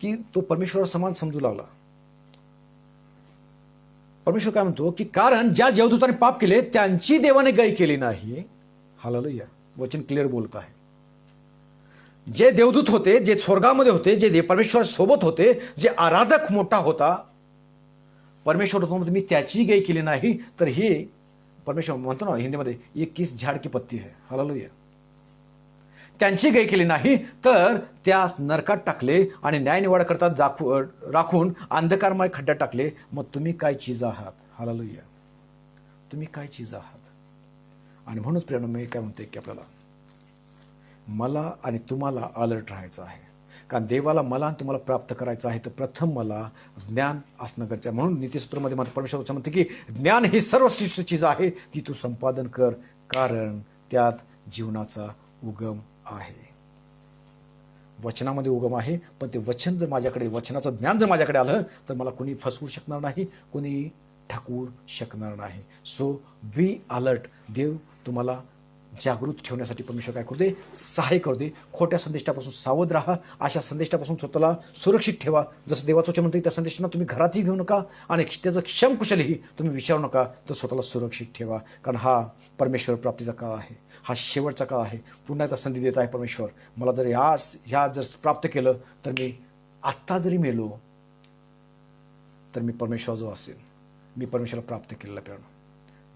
की तो परमेश्वर समान समजू लागला. परमेश्वर काय म्हणतो की कारण ज्या देवदूताने पाप केले त्यांची देवाने गाय केली नाही. हालेलुया, वचन क्लिअर बोलत आहे. जे देवदूत होते, जे स्वर्गामध्ये होते, जे परमेश्वर सोबत होते, जे आराधक मोठा होता, परमेश्वर होतो, मी त्याची गाय केली नाही. तर हे परमेश्वर म्हणतो ना हिंदीमध्ये, ये किस झाड की पत्ती है. हालेलुया, त्यांची गाय केली नाही तर त्यास नरकात टाकले आणि न्यायनिवाडा करता राखून अंधकारमय खड्ड्यात टाकले. मग तुम्ही काय चीज आहात? हालेलुया, तुम्ही काय चीज आहात? आणि म्हणूनच प्रेरणा मी काय म्हणते की आपल्याला, मला आणि तुम्हाला अलर्ट राहायचं आहे. कारण देवाला मला आणि तुम्हाला प्राप्त करायचं आहे तर प्रथम मला ज्ञान असणं गरजेचं आहे. म्हणून नीतिसूत्रामध्ये मला परमेश्वर म्हणते की ज्ञान ही सर्वश्रेष्ठ चीज आहे, ती तू संपादन कर, कारण त्यात जीवनाचा उगम आहे. वचनामध्ये उगम आहे, पण ते वचन जर माझ्याकडे, वचनाचं ज्ञान जर माझ्याकडे आलं तर मला कोणी फसवू शकणार नाही, कोणी ठकवू शकणार नाही. So be alert. देव तुम्हाला जागृत ठेवण्यासाठी परमेश्वर काय करू दे? सहाय्य करू दे. खोट्या संदेशापासून सावध राहा. अशा संदेशापासून स्वतःला सुरक्षित ठेवा. जसं देवाचं वचन म्हणतं त्या संदेशांना तुम्ही घरातही घेऊ नका आणि त्याचं क्षमकुशलही तुम्ही विचारू नका, तर स्वतःला सुरक्षित ठेवा. कारण हा परमेश्वर प्राप्तीचा काळ आहे, हा शेवटचा काळ आहे. पुन्हा एकदा संधी देत आहे परमेश्वर. मला जर ह्या जर प्राप्त केलं तर मी आत्ता जरी मेलो तर मी परमेश्वर जो असेल, मी परमेश्वराला प्राप्त केलेला प्रेरणा,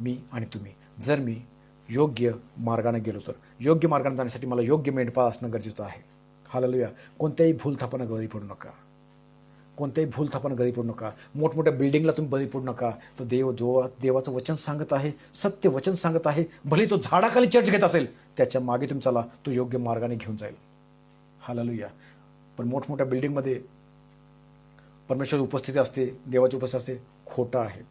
मी आणि तुम्ही, जर मी योग्य मार्गाने गेलो तर. योग्य मार्गाने जाण्यासाठी मला योग्य मेंढपाळ असणं गरजेचं आहे. हालेलुया. कोणत्याही भूलथापानं बळी पडू नका, कोणत्याही भूलथापानं बळी पडू नका. मोठमोठ्या बिल्डिंगला तुम्ही बळी पडू नका. तर देवाचं वचन सांगत आहे, सत्य वचन सांगत आहे. भले तो झाडाखाली चर्च घेत असेल, त्याच्या मागे तुम्ही चला, तो योग्य मार्गाने घेऊन जाईल. हालेलुया. पण मोठमोठ्या बिल्डिंगमध्ये परमेश्वर उपस्थिती असते, देवाची उपस्थिती असते, खोटं आहे.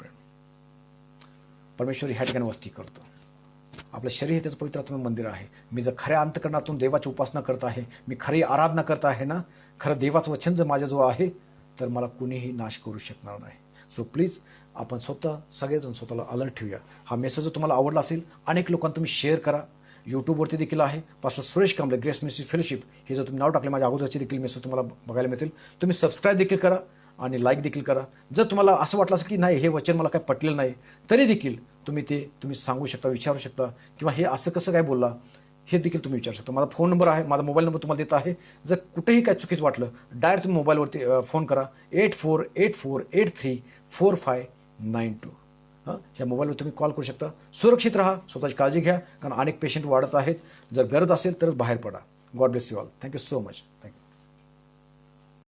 परमेश्वर ह्या ठिकाणी वस्ती करतो. आपलं शरीर हे त्याचं पवित्रात्म मंदिर आहे. मी जर खऱ्या अंतकरणातून देवाची उपासना करत आहे, मी खरी आराधना करत आहे ना, खरं देवाचं वचन जर माझ्याजवळ आहे तर मला कुणीही नाश करू शकणार नाही. सो प्लीज आपण सगळेजण स्वतःला अलर्ट ठेवूया. हा मेसेज जर तुम्हाला आवडला असेल, अनेक लोकांना तुम्ही शेअर करा. यूट्यूबवरती देखील आहे, pastor Suresh Kamble, grace ministry fellowship, हे जर तुम्ही नाव टाकले माझ्या अगोदरचे देखील मेसेज तुम्हाला बघायला मिळतील. तुम्ही सबस्क्राईब देखील करा आणि लाईक देखील करा. जर तुम्हाला असं वाटलं असेल की नाही हे वचन मला काय पटलेलं नाही, तरी देखील तुम्ही सांगू शकता, विचारू शकता, किंवा हे असं कसं काय बोलला हे देखील तुम्ही विचारू शकता. माझा फोन नंबर आहे, माझा मोबाईल नंबर तुम्हाला देत आहे. जर कुठेही काय चुकीचं वाटलं, डायरेक्ट तुम्ही मोबाईलवरती फोन करा 8484834592. ह्या मोबाईलवर तुम्ही कॉल करू शकता. सुरक्षित राहा, स्वतःची काळजी घ्या, कारण अनेक पेशंट वाढत आहेत. जर गरज असेल तरच बाहेर पडा. God bless you all. Thank you so much. Thank you.